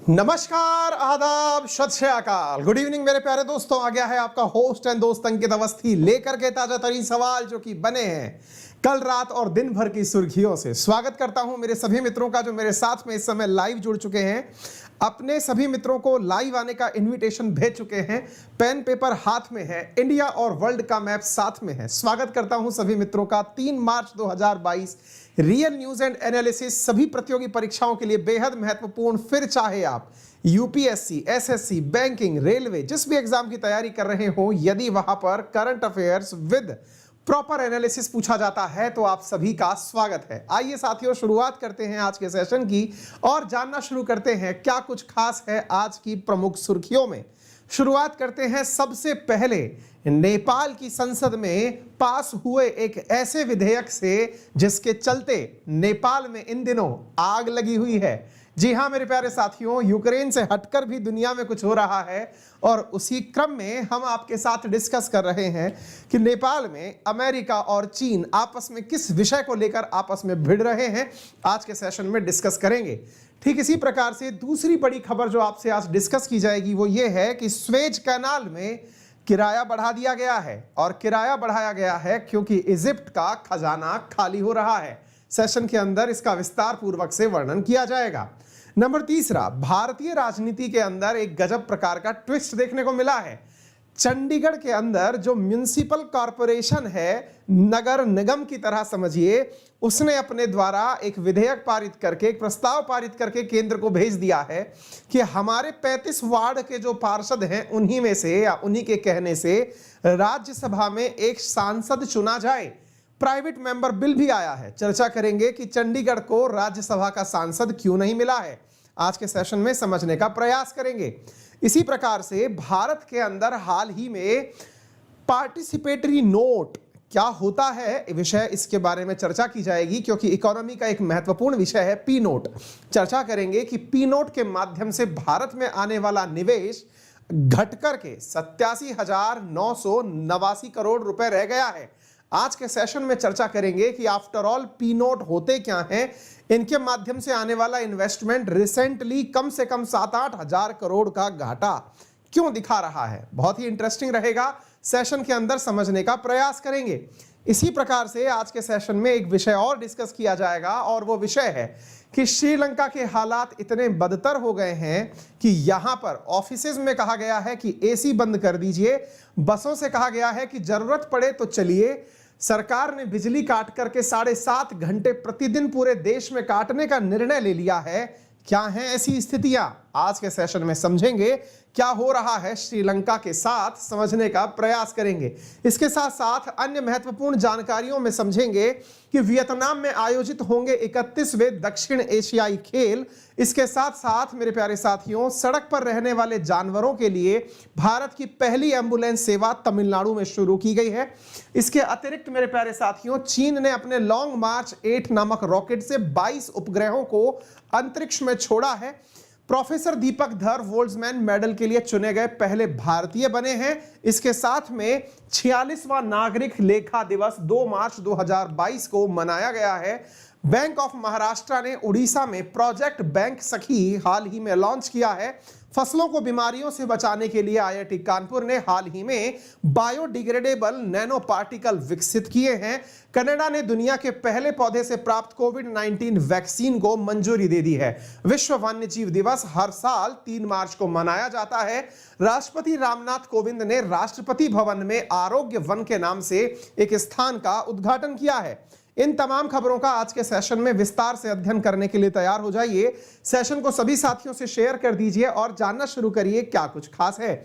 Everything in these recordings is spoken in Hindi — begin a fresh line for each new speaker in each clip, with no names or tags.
नमस्कार, आदाब, सत श्री अकाल, गुड इवनिंग मेरे प्यारे दोस्तों। आ गया है आपका होस्ट एंड दोस्त अंकित अवस्थी लेकर के ताजा तरीन सवाल जो कि बने हैं कल रात और दिन भर की सुर्खियों से। स्वागत करता हूं मेरे सभी मित्रों का जो मेरे साथ में इस समय लाइव जुड़ चुके हैं। अपने सभी मित्रों को लाइव आने का इनविटेशन भेज चुके हैं। पेन पेपर हाथ में है, इंडिया और वर्ल्ड का मैप साथ में है। स्वागत करता हूं सभी मित्रों का। 3 मार्च 2022 रियल न्यूज एंड एनालिसिस सभी प्रतियोगी परीक्षाओं के लिए बेहद महत्वपूर्ण। फिर चाहे आप यूपीएससी, एसएससी, बैंकिंग, रेलवे, जिस भी एग्जाम की तैयारी कर रहे हो, यदि वहां पर current affairs with proper analysis पूछा जाता है तो आप सभी का स्वागत है। आइए साथियों, शुरुआत करते हैं आज के सेशन की और जानना शुरू करते हैं क्या कुछ खास है आज की प्रमुख सुर्खियों में। शुरुआत करते हैं सबसे पहले नेपाल की संसद में पास हुए एक ऐसे विधेयक से जिसके चलते नेपाल में इन दिनों आग लगी हुई है। जी हां मेरे प्यारे साथियों, यूक्रेन से हटकर भी दुनिया में कुछ हो रहा है और उसी क्रम में हम आपके साथ डिस्कस कर रहे हैं कि नेपाल में अमेरिका और चीन आपस में किस विषय को लेकर आपस में भिड़ रहे हैं। आज के सेशन में डिस्कस करेंगे। ठीक इसी प्रकार से दूसरी बड़ी खबर जो आपसे आज डिस्कस की जाएगी वो ये है कि स्वेज कैनाल में किराया बढ़ा दिया गया है और किराया बढ़ाया गया है क्योंकि इजिप्ट का खजाना खाली हो रहा है। सेशन के अंदर इसका विस्तार पूर्वक से वर्णन किया जाएगा। नंबर तीसरा, भारतीय राजनीति के अंदर एक गजब प्रकार का ट्विस्ट देखने को मिला है। चंडीगढ़ के अंदर जो म्युनिसिपल कॉरपोरेशन है, नगर निगम की तरह समझिए, उसने अपने द्वारा एक विधेयक पारित करके, एक प्रस्ताव पारित करके केंद्र को भेज दिया है कि हमारे 35 वार्ड के जो पार्षद हैं उन्हीं में से या उन्हीं के कहने से राज्यसभा में एक सांसद चुना जाए। प्राइवेट मेंबर बिल भी आया है। चर्चा करेंगे कि चंडीगढ़ को राज्यसभा का सांसद क्यों नहीं मिला है। आज के सेशन में समझने का प्रयास करेंगे। इसी प्रकार से भारत के अंदर हाल ही में पार्टिसिपेटरी नोट क्या होता है, विषय इसके बारे में चर्चा की जाएगी क्योंकि इकोनॉमी का एक महत्वपूर्ण विषय है पी नोट। चर्चा करेंगे कि पी नोट के माध्यम से भारत में आने वाला निवेश घटकर के 87,989 करोड़ रुपए रह गया है। आज के सेशन में चर्चा करेंगे कि आफ्टर ऑल पी नोट होते क्या हैं, इनके माध्यम से आने वाला इन्वेस्टमेंट रिसेंटली कम से कम 7-8 हजार करोड़ का घाटा क्यों दिखा रहा है। बहुत ही इंटरेस्टिंग रहेगा, सेशन के अंदर समझने का प्रयास करेंगे। इसी प्रकार से आज के सेशन में एक विषय और डिस्कस किया जाएगा और वो विषय है कि श्रीलंका के हालात इतने बदतर हो गए हैं कि यहां पर ऑफिसेज में कहा गया है कि एसी बंद कर दीजिए, बसों से कहा गया है कि जरूरत पड़े तो चलिए। सरकार ने बिजली काट करके 7.5 घंटे प्रतिदिन पूरे देश में काटने का निर्णय ले लिया है। क्या हैं ऐसी स्थितियां, आज के सेशन में समझेंगे। क्या हो रहा है श्रीलंका के साथ, समझने का प्रयास करेंगे। इसके साथ साथ अन्य महत्वपूर्ण जानकारियों में समझेंगे कि वियतनाम में आयोजित होंगे 31वें दक्षिण एशियाई खेल। इसके साथ साथ मेरे प्यारे साथियों, सड़क पर रहने वाले जानवरों के लिए भारत की पहली एम्बुलेंस सेवा तमिलनाडु में शुरू की गई है। इसके अतिरिक्त मेरे प्यारे साथियों, चीन ने अपने लॉन्ग मार्च 8 नामक रॉकेट से 22 उपग्रहों को अंतरिक्ष में छोड़ा है। प्रोफेसर दीपक धर वोल्ट्जमैन मेडल के लिए चुने गए पहले भारतीय बने हैं। इसके साथ में 46वां नागरिक लेखा दिवस 2 मार्च 2022 को मनाया गया है। बैंक ऑफ महाराष्ट्र ने उड़ीसा में प्रोजेक्ट बैंक सखी हाल ही में लॉन्च किया है। फसलों को बीमारियों से बचाने के लिए आईआईटी कानपुर ने हाल ही में बायोडिग्रेडेबल नैनो पार्टिकल विकसित किए हैं। कनाडा ने दुनिया के पहले पौधे से प्राप्त कोविड-19 वैक्सीन को मंजूरी दे दी है। विश्व वन्यजीव दिवस हर साल 3 मार्च को मनाया जाता है। राष्ट्रपति रामनाथ कोविंद ने राष्ट्रपति भवन में आरोग्य वन के नाम से एक स्थान का उद्घाटन किया है। इन तमाम खबरों का आज के सेशन में विस्तार से अध्ययन करने के लिए तैयार हो जाइए। सेशन को सभी साथियों से शेयर कर दीजिए और जानना शुरू करिए क्या कुछ खास है।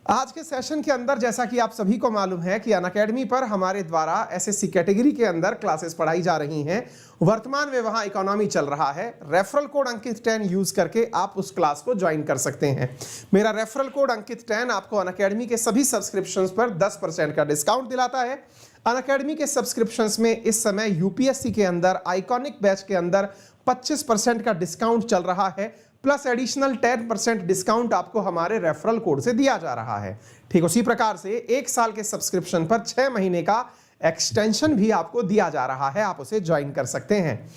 आज के सेशन के अंदर जैसा कि आप सभी को मालूम है कि अनअकैडमी पर हमारे द्वारा एसएससी कैटेगरी के अंदर क्लासेस पढ़ाई जा रही हैं। वर्तमान में वहां इकोनॉमी चल रहा है। रेफरल कोड अंकित 10 यूज करके आप उस क्लास को ज्वाइन कर सकते हैं। मेरा रेफरल कोड अंकित 10 आपको अनअकैडमी के सभी सब्सक्रिप्शंस पर 10% का डिस्काउंट दिलाता है। अनअकैडमी के सब्सक्रिप्शंस में इस समय यूपीएससी के अंदर आइकॉनिक बैच के अंदर 25% का डिस्काउंट चल रहा है, प्लस एडिशनल 10% डिस्काउंट आपको हमारे रेफरल कोड से दिया जा रहा है। ठीक उसी प्रकार से 1 साल के सब्सक्रिप्शन पर 6 महीने का एक्सटेंशन भी आपको दिया जा रहा है, आप उसे ज्वाइन कर सकते हैं।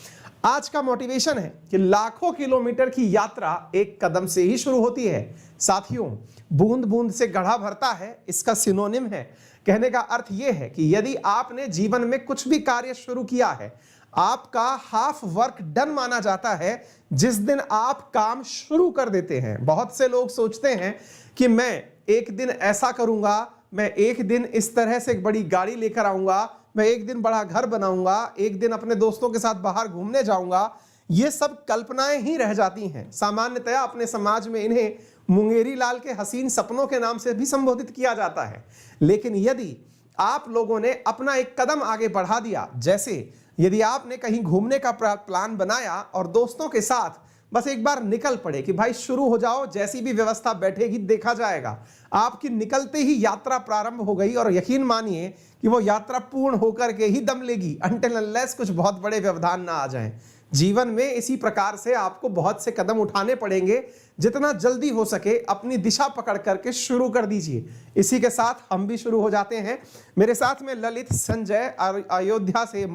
आज का मोटिवेशन है कि लाखों किलोमीटर की यात्रा एक कदम से ही शुरू होती है। साथियों, बूंद बूंद से गढ़ा भरता है, इसका सिनोनिम है। कहने का अर्थ यह है कि यदि आपने जीवन में कुछ भी कार्य शुरू किया है, आपका हाफ वर्क डन माना जाता है जिस दिन आप काम शुरू कर देते हैं। बहुत से लोग सोचते हैं कि मैं एक दिन ऐसा करूंगा, मैं एक दिन इस तरह से एक बड़ी गाड़ी लेकर आऊंगा, मैं एक दिन बड़ा घर बनाऊंगा, एक दिन अपने दोस्तों के साथ बाहर घूमने जाऊंगा। ये सब कल्पनाएं ही रह जाती हैं। सामान्यतया अपने समाज में इन्हें मुंगेरी लाल के हसीन सपनों के नाम से भी संबोधित किया जाता है। लेकिन यदि आप लोगों ने अपना एक कदम आगे बढ़ा दिया, जैसे यदि आपने कहीं घूमने का प्लान बनाया और दोस्तों के साथ बस एक बार निकल पड़े कि भाई शुरू हो जाओ, जैसी भी व्यवस्था बैठेगी देखा जाएगा, आपकी निकलते ही यात्रा प्रारंभ हो गई और यकीन मानिए कि वो यात्रा पूर्ण होकर के ही दम लेगी, अनटिल अनलेस कुछ बहुत बड़े व्यवधान ना आ जाएं। जीवन में इसी प्रकार से आपको बहुत से कदम उठाने पड़ेंगे। जितना जल्दी हो सके अपनी दिशा पकड़ करके शुरू कर दीजिए। इसी के साथ हम भी शुरू हो जाते हैं। मेरे साथ में ललित, संजय, अयोध्या से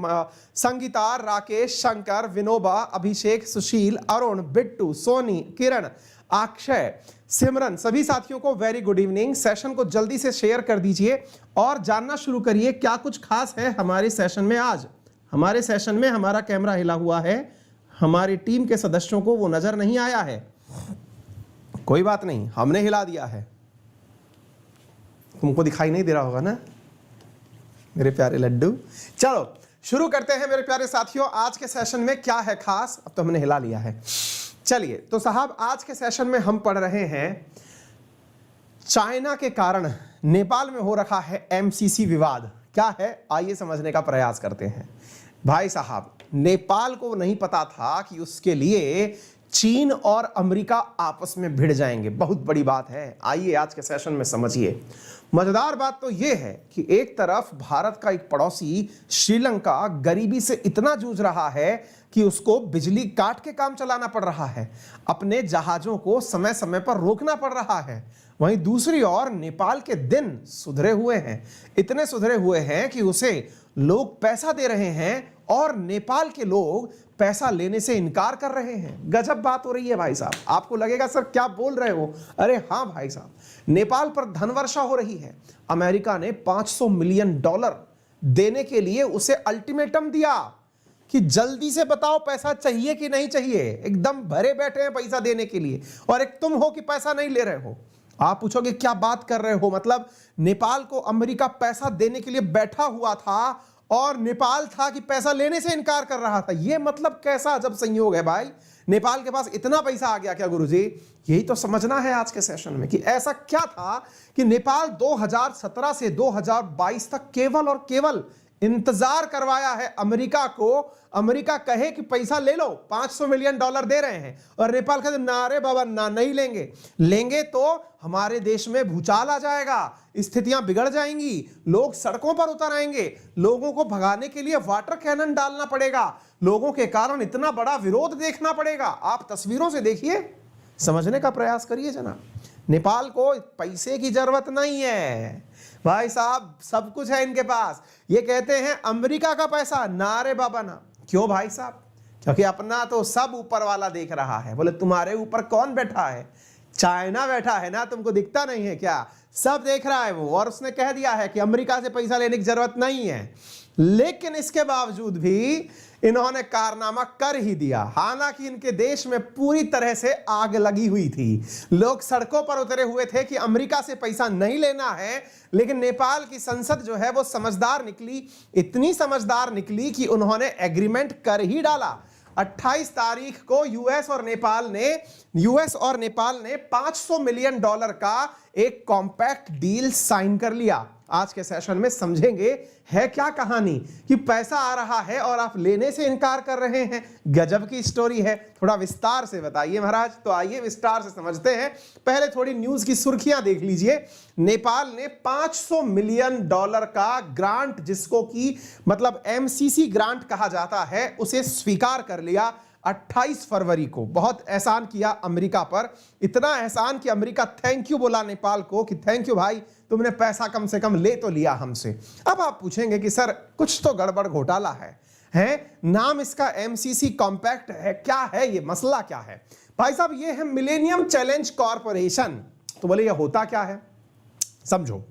संगीता, राकेश, शंकर, विनोबा, अभिषेक, सुशील, अरुण, बिट्टू, सोनी, किरण, अक्षय, सिमरन, सभी साथियों को वेरी गुड इवनिंग। सेशन को जल्दी से शेयर कर दीजिए और जानना शुरू करिए क्या कुछ खास है हमारे सेशन में। आज हमारे सेशन में हमारा कैमरा हिला हुआ है, हमारी टीम के सदस्यों को वो नजर नहीं आया है। कोई बात नहीं, हमने हिला दिया है, तुमको दिखाई नहीं दे रहा होगा ना मेरे प्यारे लड्डू। चलो शुरू करते हैं मेरे प्यारे साथियों। आज के सेशन में क्या है खास, अब तो हमने हिला लिया है। चलिए तो साहब, आज के सेशन में हम पढ़ रहे हैं चाइना के कारण नेपाल में हो रखा है एमसीसी विवाद। क्या है, आइए समझने का प्रयास करते हैं। भाई साहब, नेपाल को नहीं पता था कि उसके लिए चीन और अमेरिका आपस में भिड़ जाएंगे। बहुत बड़ी बात है, आइए आज के सेशन में समझिए। मजेदार बात तो यह है कि एक तरफ भारत का एक पड़ोसी श्रीलंका गरीबी से इतना जूझ रहा है कि उसको बिजली काट के काम चलाना पड़ रहा है, अपने जहाजों को समय समय पर रोकना पड़ रहा है। वहीं दूसरी ओर नेपाल के दिन सुधरे हुए हैं, इतने सुधरे हुए हैं कि उसे लोग पैसा दे रहे हैं और नेपाल के लोग पैसा लेने से इनकार कर रहे हैं। गजब बात हो रही है भाई साहब। आपको लगेगा सर क्या बोल रहे हो, अरे हाँ भाई साहब, नेपाल पर धनवर्षा हो रही है। अमेरिका ने $500 मिलियन देने के लिए उसे अल्टीमेटम दिया कि जल्दी से बताओ पैसा चाहिए कि नहीं चाहिए। एकदम भरे बैठे हैं पैसा देने के लिए, और एक तुम हो कि पैसा नहीं ले रहे हो। आप पूछोगे क्या बात कर रहे हो, मतलब नेपाल को अमेरिका पैसा देने के लिए बैठा हुआ था और नेपाल था कि पैसा लेने से इनकार कर रहा था। यह मतलब कैसा अजब संयोग है भाई, नेपाल के पास इतना पैसा आ गया क्या गुरुजी? यही तो समझना है आज के सेशन में कि ऐसा क्या था कि नेपाल 2017 से 2022 तक केवल और केवल इंतजार करवाया है अमेरिका को। अमेरिका कहे कि पैसा ले लो, $500 मिलियन दे रहे हैं, और नेपाल कहते ना रे बाबा ना, नहीं लेंगे, लेंगे तो हमारे देश में भूचाल आ जाएगा, स्थितियां बिगड़ जाएंगी, लोग सड़कों पर उतर आएंगे, लोगों को भगाने के लिए वाटर कैनन डालना पड़ेगा, लोगों के कारण इतना बड़ा विरोध देखना पड़ेगा। आप तस्वीरों से देखिए, समझने का प्रयास करिए जनाब। नेपाल को पैसे की जरूरत नहीं है भाई साहब, सब कुछ है इनके पास। ये कहते हैं अमेरिका का पैसा, ना रे बाबा ना। क्यों भाई साहब? क्योंकि अपना तो सब ऊपर वाला देख रहा है। बोले तुम्हारे ऊपर कौन बैठा है? चाइना बैठा है ना, तुमको दिखता नहीं है क्या? सब देख रहा है वो, और उसने कह दिया है कि अमेरिका से पैसा लेने की जरूरत नहीं है। लेकिन इसके बावजूद भी इन्होंने कारनामा कर ही दिया। हालांकि इनके देश में पूरी तरह से आग लगी हुई थी, लोग सड़कों पर उतरे हुए थे कि अमेरिका से पैसा नहीं लेना है। लेकिन नेपाल की संसद जो है वो समझदार निकली, इतनी समझदार निकली कि उन्होंने एग्रीमेंट कर ही डाला। 28 तारीख को यूएस और नेपाल ने $500 मिलियन का एक कॉम्पैक्ट डील साइन कर लिया। आज के सेशन में समझेंगे है क्या कहानी कि पैसा आ रहा है और आप लेने से इनकार कर रहे हैं। गजब की स्टोरी है, थोड़ा विस्तार से बताइए महाराज। तो आइए विस्तार से समझते हैं। पहले थोड़ी न्यूज की सुर्खियां देख लीजिए। नेपाल ने $500 मिलियन का ग्रांट, जिसको कि मतलब एमसीसी ग्रांट कहा जाता है, उसे स्वीकार कर लिया 28 फरवरी को। बहुत एहसान किया अमेरिका पर, इतना एहसान कि अमेरिका थैंक यू बोला नेपाल को कि थैंक यू भाई, तुमने पैसा कम से कम ले तो लिया हमसे। अब आप पूछेंगे कि सर कुछ तो गड़बड़ घोटाला है, है, नाम इसका एमसीसी कॉम्पैक्ट है। क्या है ये, मसला क्या है भाई साहब? ये है मिलेनियम चैलेंज कॉरपोरेशन। तो बोले ये होता क्या है, समझो।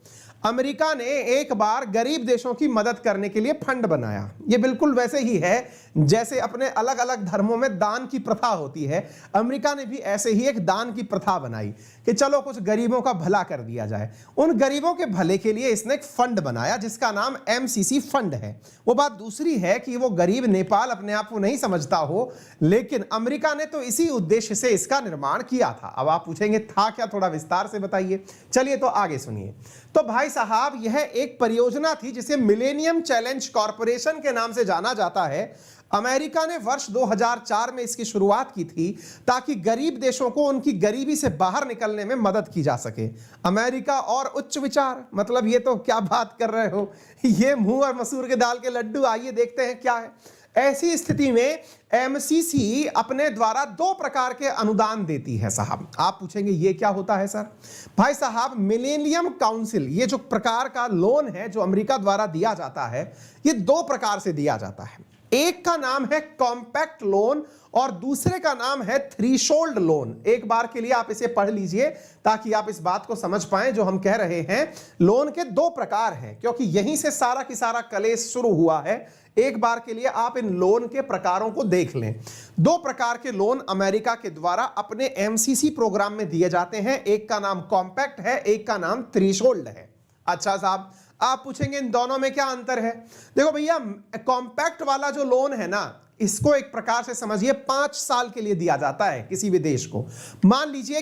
अमेरिका ने एक बार गरीब देशों की मदद करने के लिए फंड बनाया। ये बिल्कुल वैसे ही है जैसे अपने अलग अलग धर्मों में दान की प्रथा होती है, अमेरिका ने भी ऐसे ही एक दान की प्रथा बनाई कि चलो कुछ गरीबों का भला कर दिया जाए। उन गरीबों के भले के लिए इसने एक फंड बनाया जिसका नाम एमसीसी फंड है। वो बात दूसरी है कि वो गरीब नेपाल अपने आप को नहीं समझता हो, लेकिन अमेरिका ने तो इसी उद्देश्य से इसका निर्माण किया था। अब आप पूछेंगे था क्या, थोड़ा विस्तार से बताइए। चलिए तो आगे सुनिए। तो भाई साहब यह एक परियोजना थी जिसे मिलेनियम चैलेंज कॉरपोरेशन के नाम से जाना जाता है। अमेरिका ने वर्ष 2004 में इसकी शुरुआत की थी ताकि गरीब देशों को उनकी गरीबी से बाहर निकलने में मदद की जा सके। अमेरिका और उच्च विचार, मतलब ये तो क्या बात कर रहे हो, ये मुंह और मसूर के दाल के लड्डू। आइए देखते हैं क्या है। ऐसी स्थिति में एमसीसी अपने द्वारा दो प्रकार के अनुदान देती है साहब। आप पूछेंगे ये क्या होता है सर? भाई साहब मिलेनियम काउंसिल, ये जो प्रकार का लोन है जो अमेरिका द्वारा दिया जाता है, ये दो प्रकार से दिया जाता है। एक का नाम है कॉम्पैक्ट लोन और दूसरे का नाम है थ्रेशोल्ड लोन। एक बार के लिए आप इसे पढ़ लीजिए ताकि आप इस बात को समझ पाएं जो हम कह रहे हैं। लोन के दो प्रकार हैं क्योंकि यहीं से सारा की सारा कलेश शुरू हुआ है। एक बार के लिए आप इन लोन के प्रकारों को देख लें। दो प्रकार के लोन अमेरिका के द्वारा अपने एमसीसी प्रोग्राम में दिए जाते हैं। एक का नाम कॉम्पैक्ट है, एक का नाम थ्रेशोल्ड है। अच्छा साहब, आप पूछेंगे इन दोनों में क्या अंतर है? देखो भैया, कॉम्पैक्ट वाला जो लोन है ना, इसको एक प्रकार से समझिए 5 साल के लिए दिया जाता है किसी भी देश को। मान लीजिए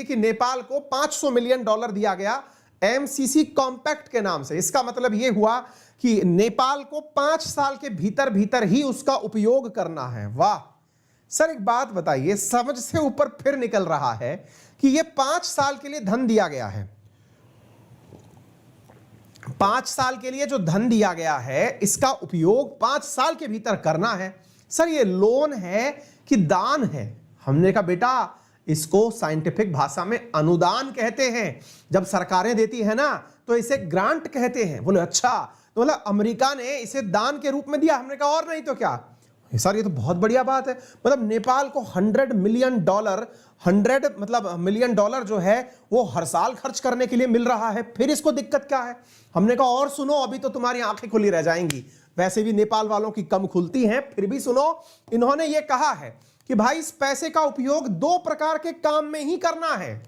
कि नेपाल को $500 मिलियन दिया गया एमसीसी कॉम्पैक्ट के नाम से। इसका मतलब यह हुआ कि नेपाल को 5 साल के भीतर भीतर ही उसका उपयोग करना है। वाह सर, एक बात बताइए, समझ से ऊपर फिर निकल रहा है कि यह 5 साल के लिए धन दिया गया है। 5 साल के लिए जो धन दिया गया है इसका उपयोग 5 साल के भीतर करना है। सर ये लोन है कि दान है? हमने कहा बेटा इसको साइंटिफिक भाषा में अनुदान कहते हैं। जब सरकारें देती है ना तो इसे ग्रांट कहते हैं। बोले अच्छा, तो मतलब अमेरिका ने इसे दान के रूप में दिया? हमने कहा और नहीं तो क्या। सर ये तो बहुत बढ़िया बात है। मतलब नेपाल को $100 मिलियन, 100 मतलब मिलियन डॉलर जो है वो हर साल खर्च करने के लिए मिल रहा है, फिर इसको दिक्कत क्या है? हमने कहा और सुनो, अभी तो तुम्हारी आंखें खुली रह जाएंगी। वैसे भी नेपाल वालों की कम खुलती हैं, फिर भी सुनो। इन्होंने ये कहा है कि भाई इस पैसे का उपयोग 2 प्रकार के काम में ही करना है।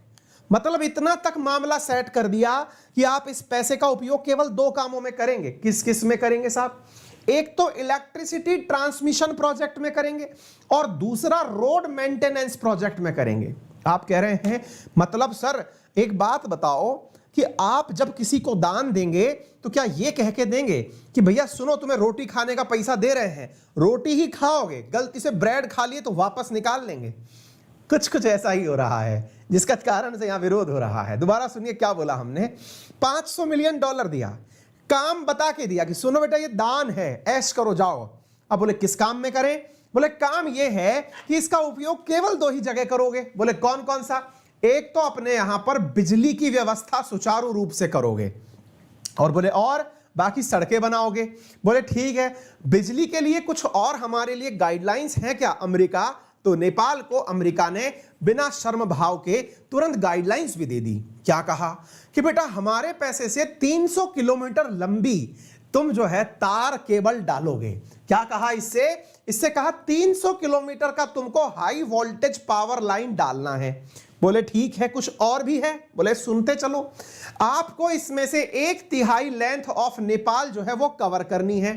मतलब इतना तक मामला सेट कर दिया कि आप इस पैसे का उपयोग केवल 2 कामों में करेंगे। किस किस में करेंगे साहब? एक तो इलेक्ट्रिसिटी ट्रांसमिशन प्रोजेक्ट में करेंगे और दूसरा रोड मेंटेनेंस प्रोजेक्ट में करेंगे। आप कह रहे हैं मतलब सर एक बात बताओ कि आप जब किसी को दान देंगे तो क्या ये कह के देंगे कि भैया सुनो, तुम्हें रोटी खाने का पैसा दे रहे हैं, रोटी ही खाओगे, गलती से ब्रेड खा लिए तो वापस निकाल लेंगे? कुछ ऐसा ही हो रहा है जिसका कारण से यहां विरोध हो रहा है। दोबारा सुनिए क्या बोला हमने। $500 मिलियन दिया, काम बता के दिया कि सुनो बेटा ये दान है, ऐश करो जाओ। अब बोले किस काम में करें? बोले काम ये है कि इसका उपयोग केवल 2 ही जगह करोगे। बोले कौन कौन सा? एक तो अपने यहां पर बिजली की व्यवस्था सुचारू रूप से करोगे, और बोले और बाकी सड़कें बनाओगे। बोले ठीक है, बिजली के लिए कुछ और हमारे लिए गाइडलाइंस हैं क्या अमेरिका? तो नेपाल को अमेरिका ने बिना शर्म भाव के तुरंत गाइडलाइंस भी दे दी। क्या कहा कि बेटा हमारे पैसे से 300 किलोमीटर लंबी तुम जो है तार केबल डालोगे। क्या कहा इससे कहा 300 किलोमीटर का तुमको हाई वोल्टेज पावर लाइन डालना है। बोले ठीक है, कुछ और भी है? बोले सुनते चलो। आपको इसमें से 1/3 लेंथ ऑफ नेपाल जो है वो कवर करनी है।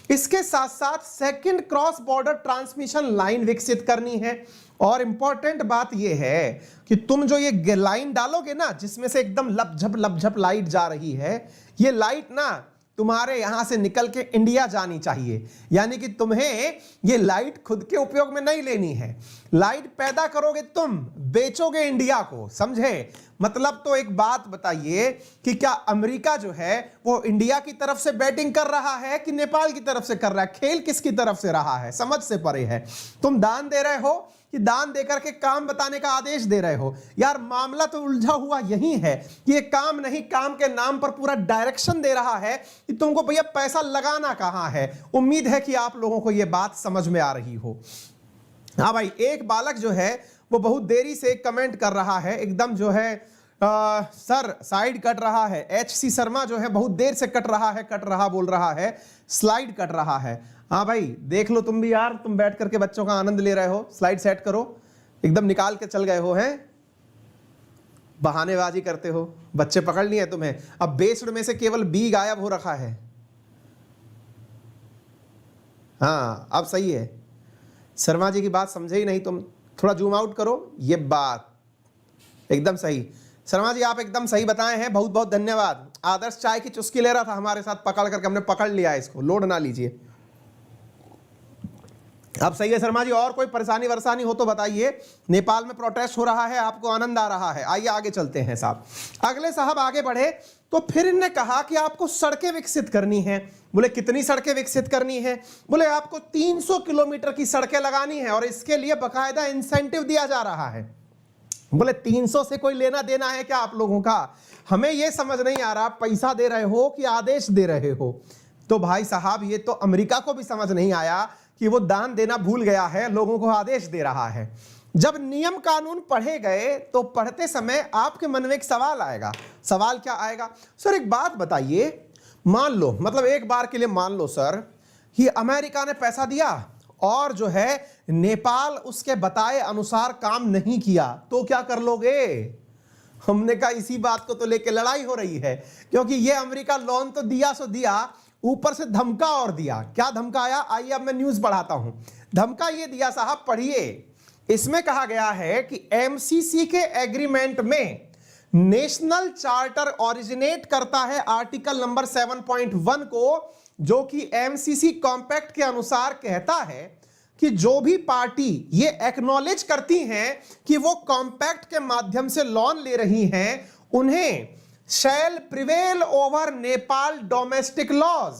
इसके साथ साथ second cross border transmission line विकसित करनी है। और इंपॉर्टेंट बात यह है कि तुम जो ये लाइन डालोगे ना, जिसमें से एकदम लपझप लाइट जा रही है, ये लाइट ना तुम्हारे यहां से निकल के इंडिया जानी चाहिए। यानी कि तुम्हें ये लाइट खुद के उपयोग में नहीं लेनी है। लाइट पैदा करोगे तुम, बेचोगे इंडिया को, समझे? मतलब तो एक बात बताइए कि क्या अमेरिका जो है वो इंडिया की तरफ से बैटिंग कर रहा है कि नेपाल की तरफ से कर रहा है? खेल किसकी तरफ से रहा है? समझ से परे है। तुम दान दे रहे हो कि दान देकर के काम बताने का आदेश दे रहे हो। यार मामला तो उलझा हुआ यही है कि ये काम नहीं, काम के नाम पर पूरा डायरेक्शन दे रहा है कि तुमको भैया पैसा लगाना कहां है। उम्मीद है कि आप लोगों को ये बात समझ में आ रही हो। हाँ भाई, एक बालक जो है वो बहुत देरी से कमेंट कर रहा है, एकदम जो है सर साइड कट रहा है। HC शर्मा जो है बहुत देर से कट रहा बोल रहा है, स्लाइड कट रहा है। हाँ भाई देख लो तुम भी यार, तुम बैठ करके बच्चों का आनंद ले रहे हो, स्लाइड सेट करो, एकदम निकाल के चल गए हो, हैं बहानेबाजी करते हो, बच्चे पकड़ लिए तुम्हें। अब बेस्ड में से केवल B गायब हो रखा है। हाँ अब सही है, शर्मा जी की बात समझे ही नहीं तुम, थोड़ा जूम आउट करो, ये बात एकदम सही। शर्मा जी आप एकदम सही बताए हैं, बहुत बहुत धन्यवाद। आदर्श चाय की चुस्की ले रहा था हमारे साथ, पकड़ करके हमने पकड़ लिया इसको, लोड ना लीजिए। अब सही है शर्मा जी, और कोई परेशानी वरसानी हो तो बताइए। नेपाल में प्रोटेस्ट हो रहा है, आपको आनंद आ रहा है। आइए आगे चलते हैं साहब। अगले साहब आगे बढ़े तो फिर इनने कहा कि आपको सड़कें विकसित करनी है। बोले कितनी सड़कें विकसित करनी है? बोले आपको 300 किलोमीटर की सड़कें लगानी है और इसके लिए बकायदा इंसेंटिव दिया जा रहा है। बोले 300 से कोई लेना देना है क्या आप लोगों का? हमें यह समझ नहीं आ रहा पैसा दे रहे हो कि आदेश दे रहे हो। तो भाई साहब ये तो अमेरिका को भी समझ नहीं आया कि वो दान देना भूल गया है, लोगों को आदेश दे रहा है। जब नियम कानून पढ़े गए तो पढ़ते समय आपके मन में एक सवाल आएगा। सवाल क्या आएगा? सर एक बात बताइए, मान लो, मतलब एक बार के लिए मान लो सर कि अमेरिका ने पैसा दिया और जो है नेपाल उसके बताए अनुसार काम नहीं किया, तो क्या कर लोगे? हमने कहा इसी बात को तो लेके लड़ाई हो रही है, क्योंकि ये अमेरिका लोन तो दिया सो दिया, ऊपर से धमका और दिया। क्या धमकाया? आइए अब मैं न्यूज बढ़ाता हूं। धमका ये दिया साहब, पढ़िए। इसमें कहा गया है कि MCC के एग्रीमेंट में नेशनल चार्टर ओरिजिनेट करता है आर्टिकल नंबर 7.1 को, जो कि MCC कॉम्पैक्ट के अनुसार कहता है कि जो भी पार्टी ये एक्नॉलेज करती हैं कि वो कॉम्पैक्ट के माध्यम से लोन ले रही हैं, उन्हें shall prevail over Nepal domestic laws,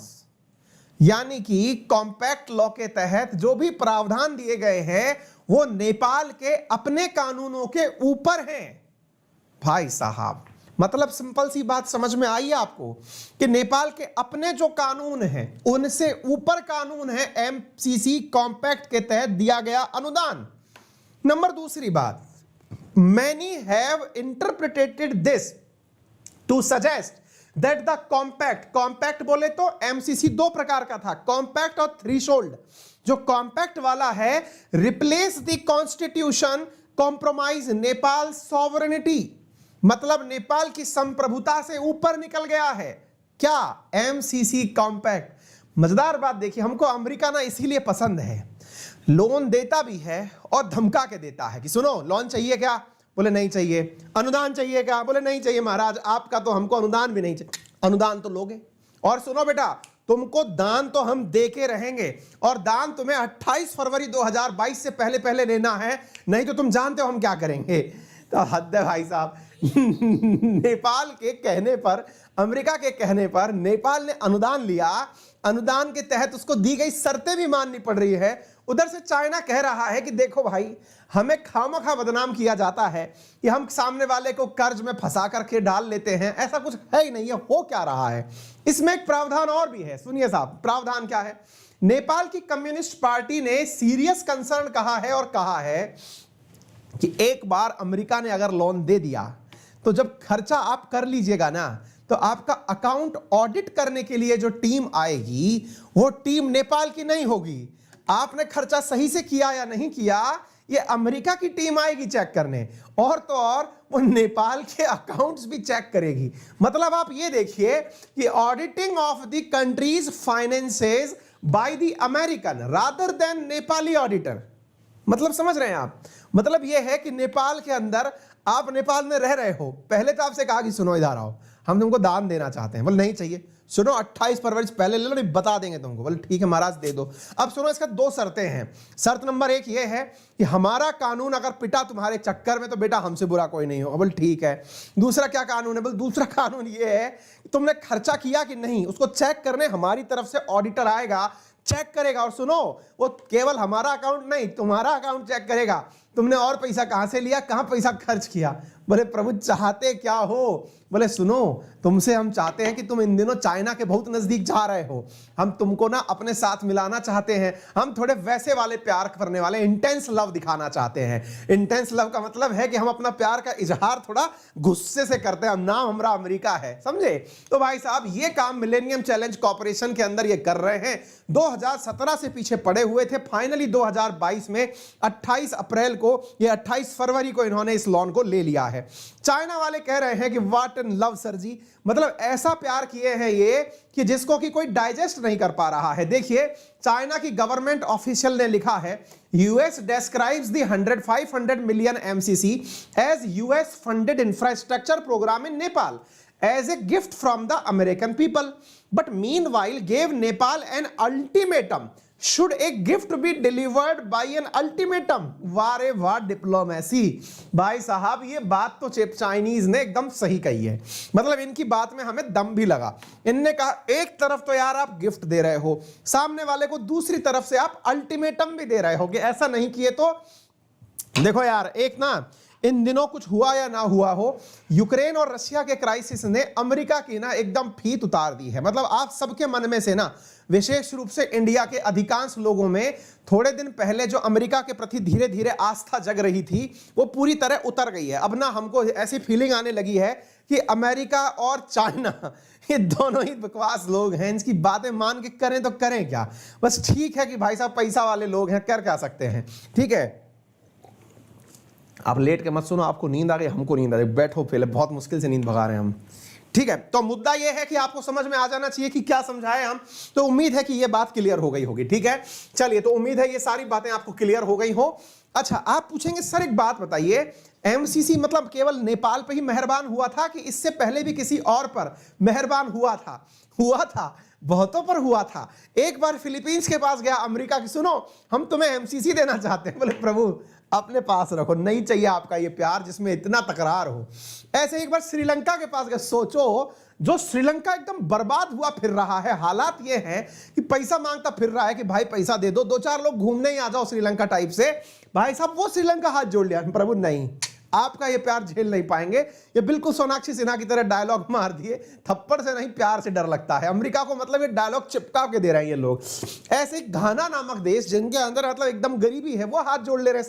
यानी कि कॉम्पैक्ट लॉ के तहत जो भी प्रावधान दिए गए हैं वो नेपाल के अपने कानूनों के ऊपर हैं। भाई साहब मतलब सिंपल सी बात समझ में आई आपको कि नेपाल के अपने जो कानून हैं उनसे ऊपर कानून है MCC कॉम्पैक्ट के तहत दिया गया अनुदान। नंबर दूसरी बात, many have interpreted this to suggest that the compact बोले तो MCC दो प्रकार का था, कॉम्पैक्ट और थ्रीशोल्ड। जो कॉम्पैक्ट वाला है, replace the constitution, compromise Nepal sovereignty, मतलब नेपाल की संप्रभुता से ऊपर निकल गया है। क्या? MCC compact. मजेदार बात देखिए, हमको अमेरिका ना इसीलिए पसंद है, लोन देता भी है और धमका के देता है कि सुनो लोन चाहिए क्या? बोले नहीं चाहिए। अनुदान चाहिए क्या? बोले नहीं चाहिए महाराज, आपका तो हमको अनुदान भी नहीं चाहिए। अनुदान तो लोगे, और सुनो बेटा तुमको दान तो हम दे के रहेंगे, और दान तुम्हें 28 फरवरी 2022 से पहले पहले लेना है, नहीं तो तुम जानते हो हम क्या करेंगे। तो हद है भाई साहब। नेपाल के कहने पर, अमेरिका के कहने पर नेपाल ने अनुदान लिया, अनुदान के तहत उसको दी गई शर्तें भी माननी पड़ रही है। उधर से चाइना कह रहा है कि देखो भाई हमें खामखा बदनाम किया जाता है कि हम सामने वाले को कर्ज में फंसा करके डाल लेते हैं, ऐसा कुछ है ही नहीं है। हो क्या रहा है? इसमें एक प्रावधान और भी है, सुनिए साहब। प्रावधान क्या है? नेपाल की कम्युनिस्ट पार्टी ने सीरियस कंसर्न कहा है और कहा है कि एक बार अमेरिका ने अगर लोन दे दिया तो जब खर्चा आप कर लीजिएगा ना, तो आपका अकाउंट ऑडिट करने के लिए जो टीम आएगी वो टीम नेपाल की नहीं होगी। आपने खर्चा सही से किया या नहीं किया, ये अमेरिका की टीम आएगी चेक करने, और तो और वो नेपाल के अकाउंट्स भी चेक करेगी। मतलब आप ये देखिए कि auditing of the countries finances by the American rather than Nepali auditor. मतलब समझ रहे हैं आप? मतलब ये है कि नेपाल के अंदर, आप नेपाल में रह रहे हो, पहले तो आपसे कहा कि सुनो इधर आओ, हम तुमको दान देना चाहते हैं। बोले नहीं चाहिए। सुनो 28 फरवरी से पहले ले लो, नहीं बता देंगे तुमको। बोले ठीक है महाराज दे दो। अब सुनो इसका दो शर्तें हैं। शर्त नंबर एक ये है कि हमारा कानून अगर पिटा तुम्हारे चक्कर में तो बेटा हमसे बुरा कोई नहीं हो। बोले ठीक है। दूसरा क्या कानून है? बोले दूसरा कानून ये है कि तुमने खर्चा किया कि नहीं, उसको चेक करने हमारी तरफ से ऑडिटर आएगा, चेक करेगा, और सुनो वो केवल हमारा अकाउंट नहीं तुम्हारा अकाउंट चेक करेगा। तुमने और पैसा कहां से लिया, कहां पैसा खर्च किया? बोले प्रभु चाहते क्या हो? बोले सुनो, तुमसे हम चाहते हैं कि तुम इन दिनों चाइना के बहुत नजदीक जा रहे हो, हम तुमको ना अपने साथ मिलाना चाहते हैं, हम थोड़े वैसे वाले प्यार करने वाले इंटेंस लव दिखाना चाहते हैं। इंटेंस लव का मतलब है कि हम अपना प्यार का इजहार थोड़ा गुस्से से करते हैं, नाम हमारा अमेरिका है, समझे? तो भाई साहब ये काम मिलेनियम चैलेंज कॉर्पोरेशन के अंदर ये कर रहे हैं। 2017 से पीछे पड़े हुए थे, फाइनली 2022 में 28 अप्रैल को, ये 28 फरवरी को इन्होंने इस लोन को ले लिया है। चाइना वाले कह रहे हैं कि व्हाट एन लव सर जी, मतलब ऐसा प्यार किए हैं ये कि जिसको कि कोई डाइजेस्ट नहीं कर पा रहा है। देखिए चाइना की गवर्नमेंट ऑफिशियल ने लिखा है, US describes the 500 million MCC as US funded infrastructure program in Nepal as a gift from the American people, but meanwhile gave Nepal an ultimatum. Should a gift be delivered by an ultimatum? वारे वाह डिप्लोमेसी। भाई साहब ये बात तो चाइनीज ने एकदम सही कही है, मतलब इनकी बात में हमें दम भी लगा। इनने कहा एक तरफ तो यार आप गिफ्ट दे रहे हो सामने वाले को, दूसरी तरफ से आप अल्टीमेटम भी दे रहे हो कि ऐसा नहीं किए तो। देखो यार एक ना इन दिनों कुछ हुआ या ना हुआ हो, यूक्रेन और रशिया के क्राइसिस ने अमेरिका की ना एकदम फीत उतार दी है। मतलब आप सबके मन में से ना, विशेष रूप से इंडिया के अधिकांश लोगों में थोड़े दिन पहले जो अमेरिका के प्रति धीरे धीरे आस्था जग रही थी वो पूरी तरह उतर गई है। अब ना हमको ऐसी फीलिंग आने लगी है कि अमेरिका और चाइना ये दोनों ही बकवास लोग हैं, इनकी बातें मान के करें तो करें क्या। बस ठीक है कि भाई साहब पैसा वाले लोग हैं, कर क्या सकते हैं। ठीक है आप लेट के मत सुनो, आपको नींद आ गई, हमको नींद आ गई, बैठो पहले, बहुत मुश्किल से नींद भगा रहे हैं हम। ठीक है तो मुद्दा यह है कि आपको समझ में आ जाना चाहिए कि क्या समझाए हम। तो उम्मीद है कि यह बात क्लियर हो गई होगी। ठीक है चलिए, तो उम्मीद है ये सारी बातें आपको क्लियर हो गई हो। अच्छा आप पूछेंगे सर एक बात बताइए, एमसीसी मतलब केवल नेपाल पे ही मेहरबान हुआ था कि इससे पहले भी किसी और पर मेहरबान हुआ था? हुआ था, बहुतों पर हुआ था। एक बार फिलीपींस के पास गया अमेरिका की, सुनो हम तुम्हें एमसीसी देना चाहते हैं। बोले प्रभु अपने पास रखो, नहीं चाहिए आपका ये प्यार जिसमें इतना तकरार हो। ऐसे एक बार श्रीलंका के पास गए, सोचो जो श्रीलंका एकदम बर्बाद हुआ फिर रहा है, हालात ये हैं कि पैसा मांगता फिर रहा है कि भाई पैसा दे दो, दो चार लोग घूमने ही आ जाओ श्रीलंका टाइप से। भाई साहब वो श्रीलंका हाथ जोड़ लिया, प्रभु नहीं आपका ये प्यार झेल नहीं पाएंगे। ये बिल्कुल सोनाक्षी सिन्हा की तरह डायलॉग मार दिए, थप्पड़ से नहीं प्यार से डर लगता है। अमेरिका को मतलब ये डायलॉग चिपका के दे रहे हैं ये लोग। ऐसे घाना नामक देश जिनके अंदर मतलब एकदम गरीबी है वो हाथ जोड़ ले रहे,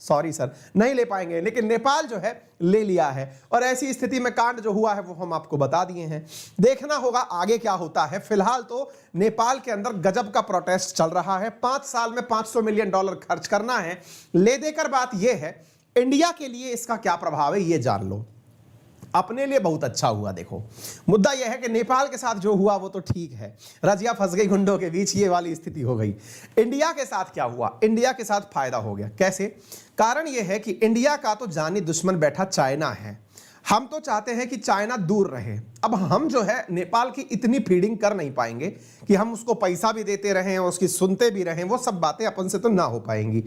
सॉरी सर नहीं ले पाएंगे। लेकिन नेपाल जो है ले लिया है, और ऐसी स्थिति में कांड जो हुआ है वो हम आपको बता दिए हैं। देखना होगा आगे क्या होता है। फिलहाल तो नेपाल के अंदर गजब का प्रोटेस्ट चल रहा है। 5 साल में $500 मिलियन खर्च करना है। ले देकर बात यह है इंडिया के लिए इसका क्या प्रभाव है ये जान लो। अपने लिए बहुत अच्छा हुआ। देखो मुद्दा यह है कि नेपाल के साथ जो हुआ वो तो ठीक है, रजिया फंस गई गुंडों के बीच, ये वाली स्थिति हो गई। इंडिया के साथ क्या हुआ? इंडिया के साथ फायदा हो गया। कैसे? कारण यह है कि इंडिया का तो जानी दुश्मन बैठा चाइना है। हम तो चाहते हैं कि चाइना दूर रहे। अब हम जो है नेपाल की इतनी फीडिंग कर नहीं पाएंगे कि हम उसको पैसा भी देते रहें और उसकी सुनते भी रहें, वो सब बातें अपन से तो ना हो पाएंगी।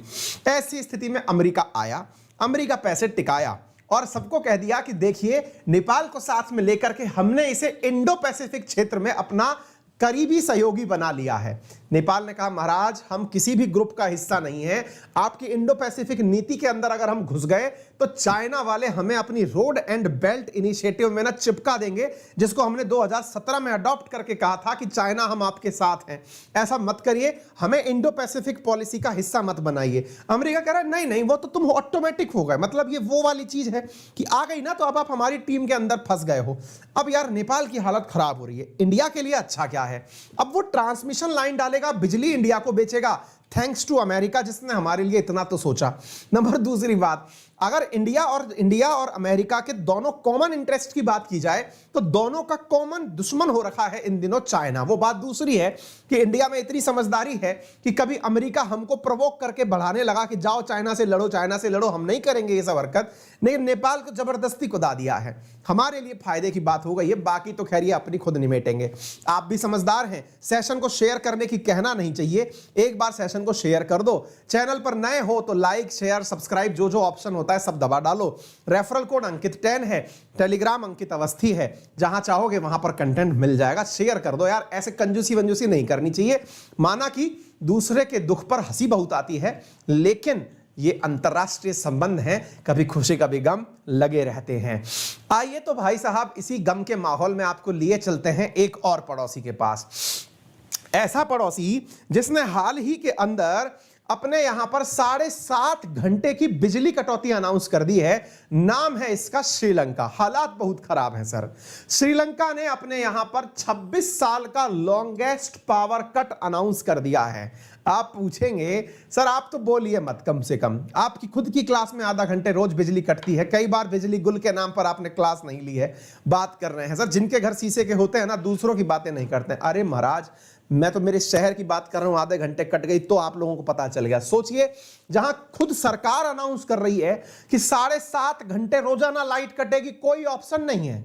ऐसी स्थिति में अमेरिका आया, अमेरिका पैसे टिकाया और सबको कह दिया कि देखिए नेपाल को साथ में लेकर के हमने इसे इंडो पैसिफिक क्षेत्र में अपना करीबी सहयोगी बना लिया है। नेपाल ने कहा महाराज हम किसी भी ग्रुप का हिस्सा नहीं है, आपकी इंडो पैसिफिक नीति के अंदर अगर हम घुस गए तो चाइना वाले हमें अपनी रोड एंड बेल्ट इनिशिएटिव में ना चिपका देंगे, जिसको हमने 2017 में अडॉप्ट करके कहा था कि चाइना हम आपके साथ हैं, ऐसा मत करिए, हमें इंडो पैसिफिक पॉलिसी का हिस्सा मत बनाइए। अमेरिका कह रहा है नहीं नहीं वो तो तुम ऑटोमेटिक हो गए, मतलब ये वो वाली चीज है कि आ गई ना तो अब आप हमारी टीम के अंदर फंस गए हो। अब यार नेपाल की हालत खराब हो रही है। इंडिया के लिए अच्छा क्या है, अब वो ट्रांसमिशन लाइन डालेगा, बिजली इंडिया को बेचेगा, थैंक्स टू अमेरिका जिसने हमारे लिए इतना तो सोचा। नंबर दूसरी बात, अगर इंडिया और अमेरिका के दोनों कॉमन इंटरेस्ट की बात की जाए तो दोनों का कॉमन दुश्मन हो रखा है इन दिनों चाइना। वो बात दूसरी है कि इंडिया में इतनी समझदारी है कि कभी अमेरिका हमको प्रवोक करके बढ़ाने लगा कि जाओ चाइना से लड़ो, चाइना से लड़ो, हम नहीं करेंगे ये सब हरकत, लेकिन नेपाल को जबरदस्ती कुदा दिया है। हमारे लिए फायदे की बात हो गई है, बाकी तो खैर ये अपनी खुद निमेटेंगे। आप भी समझदार हैं, सेशन को शेयर करने की कहना नहीं चाहिए, एक बार सेशन को शेयर कर दो। चैनल पर नए हो तो लाइक शेयर सब्सक्राइब जो जो ऑप्शन होता है सब दबा डालो। रेफरल कोड अंकित 10 है, टेलीग्राम अंकित अवस्थी है, जहां चाहोगे वहां पर कंटेंट मिल जाएगा। शेयर कर दो यार, ऐसे कंजूसी वंजूसी नहीं करनी चाहिए। माना कि दूसरे के दुख पर हंसी बहुत आती है, लेकिन ये अंतरराष्ट्रीय संबंध हैं, कभी खुशी कभी गम लगे रहते हैं। आइए तो भाई साहब इसी गम के माहौल में आपको लिए चलते हैं एक और पड़ोसी के पास। ऐसा पड़ोसी जिसने हाल ही के अंदर अपने यहां पर 7.5 घंटे की बिजली कटौती अनाउंस कर दी है। नाम है इसका श्रीलंका। हालात बहुत खराब हैं सर। श्रीलंका ने अपने यहां पर 26 साल का लॉन्गेस्ट पावर कट अनाउंस कर दिया है। आप पूछेंगे सर आप तो बोलिए मत, कम से कम आपकी खुद की क्लास में आधा घंटे रोज बिजली कटती है, कई बार बिजली गुल के नाम पर आपने क्लास नहीं ली है। बात कर रहे हैं सर जिनके घर शीशे के होते हैं ना, दूसरों की बातें नहीं करते। अरे महाराज मैं तो मेरे शहर की बात कर रहा हूं, आधे घंटे कट गई तो आप लोगों को पता चल गया। सोचिए जहां खुद सरकार अनाउंस कर रही है कि 7.5 घंटे रोजाना लाइट कटेगी, कोई ऑप्शन नहीं है।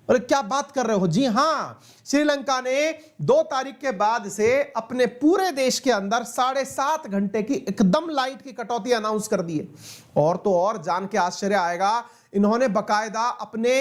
अरे क्या बात कर रहे हो? जी हां, श्रीलंका ने 2 तारीख के बाद से अपने पूरे देश के अंदर 7.5 घंटे की एकदम लाइट की कटौती अनाउंस कर दी है। और तो और जान के आश्चर्य आएगा, इन्होंने बकायदा अपने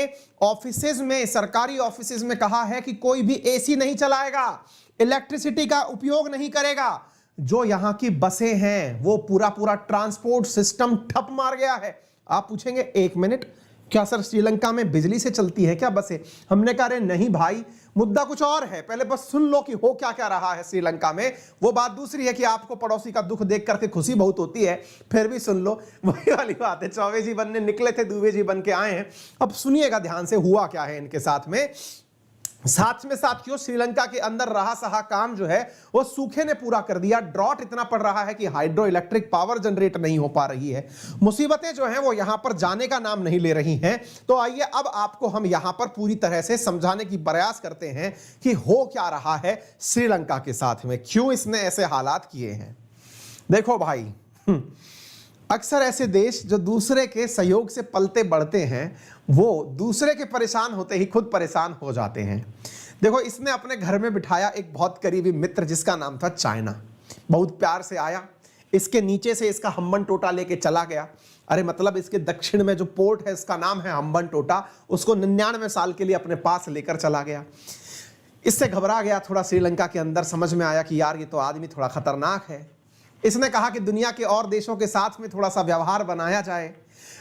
ऑफिसेज में, सरकारी ऑफिसेज में कहा है कि कोई भी एसी नहीं चलाएगा, इलेक्ट्रिसिटी का उपयोग नहीं करेगा। जो यहां की बसें हैं वो पूरा ट्रांसपोर्ट सिस्टम ठप मार गया है। आप पूछेंगे 1 मिनट, क्या सर श्रीलंका में बिजली से चलती है क्या बसें? हमने कहा अरे नहीं भाई, मुद्दा कुछ और है, पहले बस सुन लो कि हो क्या क्या रहा है श्रीलंका में। वो बात दूसरी है कि आपको पड़ोसी का दुख देख करके खुशी बहुत होती है, फिर भी सुन लो। वही वाली बात है, चौबे जी बनने निकले थे, दुबे जी बन के आए हैं। अब सुनिएगा ध्यान से हुआ क्या है इनके साथ में। साथ में साथियों श्रीलंका के अंदर रहा सहा काम जो है वो सूखे ने पूरा कर दिया। ड्रॉट इतना पड़ रहा है कि हाइड्रो इलेक्ट्रिक पावर जनरेट नहीं हो पा रही है। मुसीबतें जो हैं वो यहां पर जाने का नाम नहीं ले रही हैं। तो आइए अब आपको हम यहां पर पूरी तरह से समझाने की प्रयास करते हैं कि हो क्या रहा है श्रीलंका के साथ में, क्यों इसने ऐसे हालात किए हैं। देखो भाई, अक्सर ऐसे देश जो दूसरे के सहयोग से पलते बढ़ते हैं वो दूसरे के परेशान होते ही खुद परेशान हो जाते हैं। देखो इसने अपने घर में बिठाया एक बहुत करीबी मित्र जिसका नाम था चाइना। बहुत प्यार से आया, इसके नीचे से इसका हम्बन टोटा लेके चला गया। अरे मतलब इसके दक्षिण में जो पोर्ट है इसका नाम है हम्बन टोटा, उसको 99 साल के लिए अपने पास लेकर चला गया। इससे घबरा गया थोड़ा श्रीलंका के अंदर, समझ में आया कि यार ये तो आदमी थोड़ा खतरनाक है। इसने कहा कि दुनिया के और देशों के साथ में थोड़ा सा व्यवहार बनाया जाए।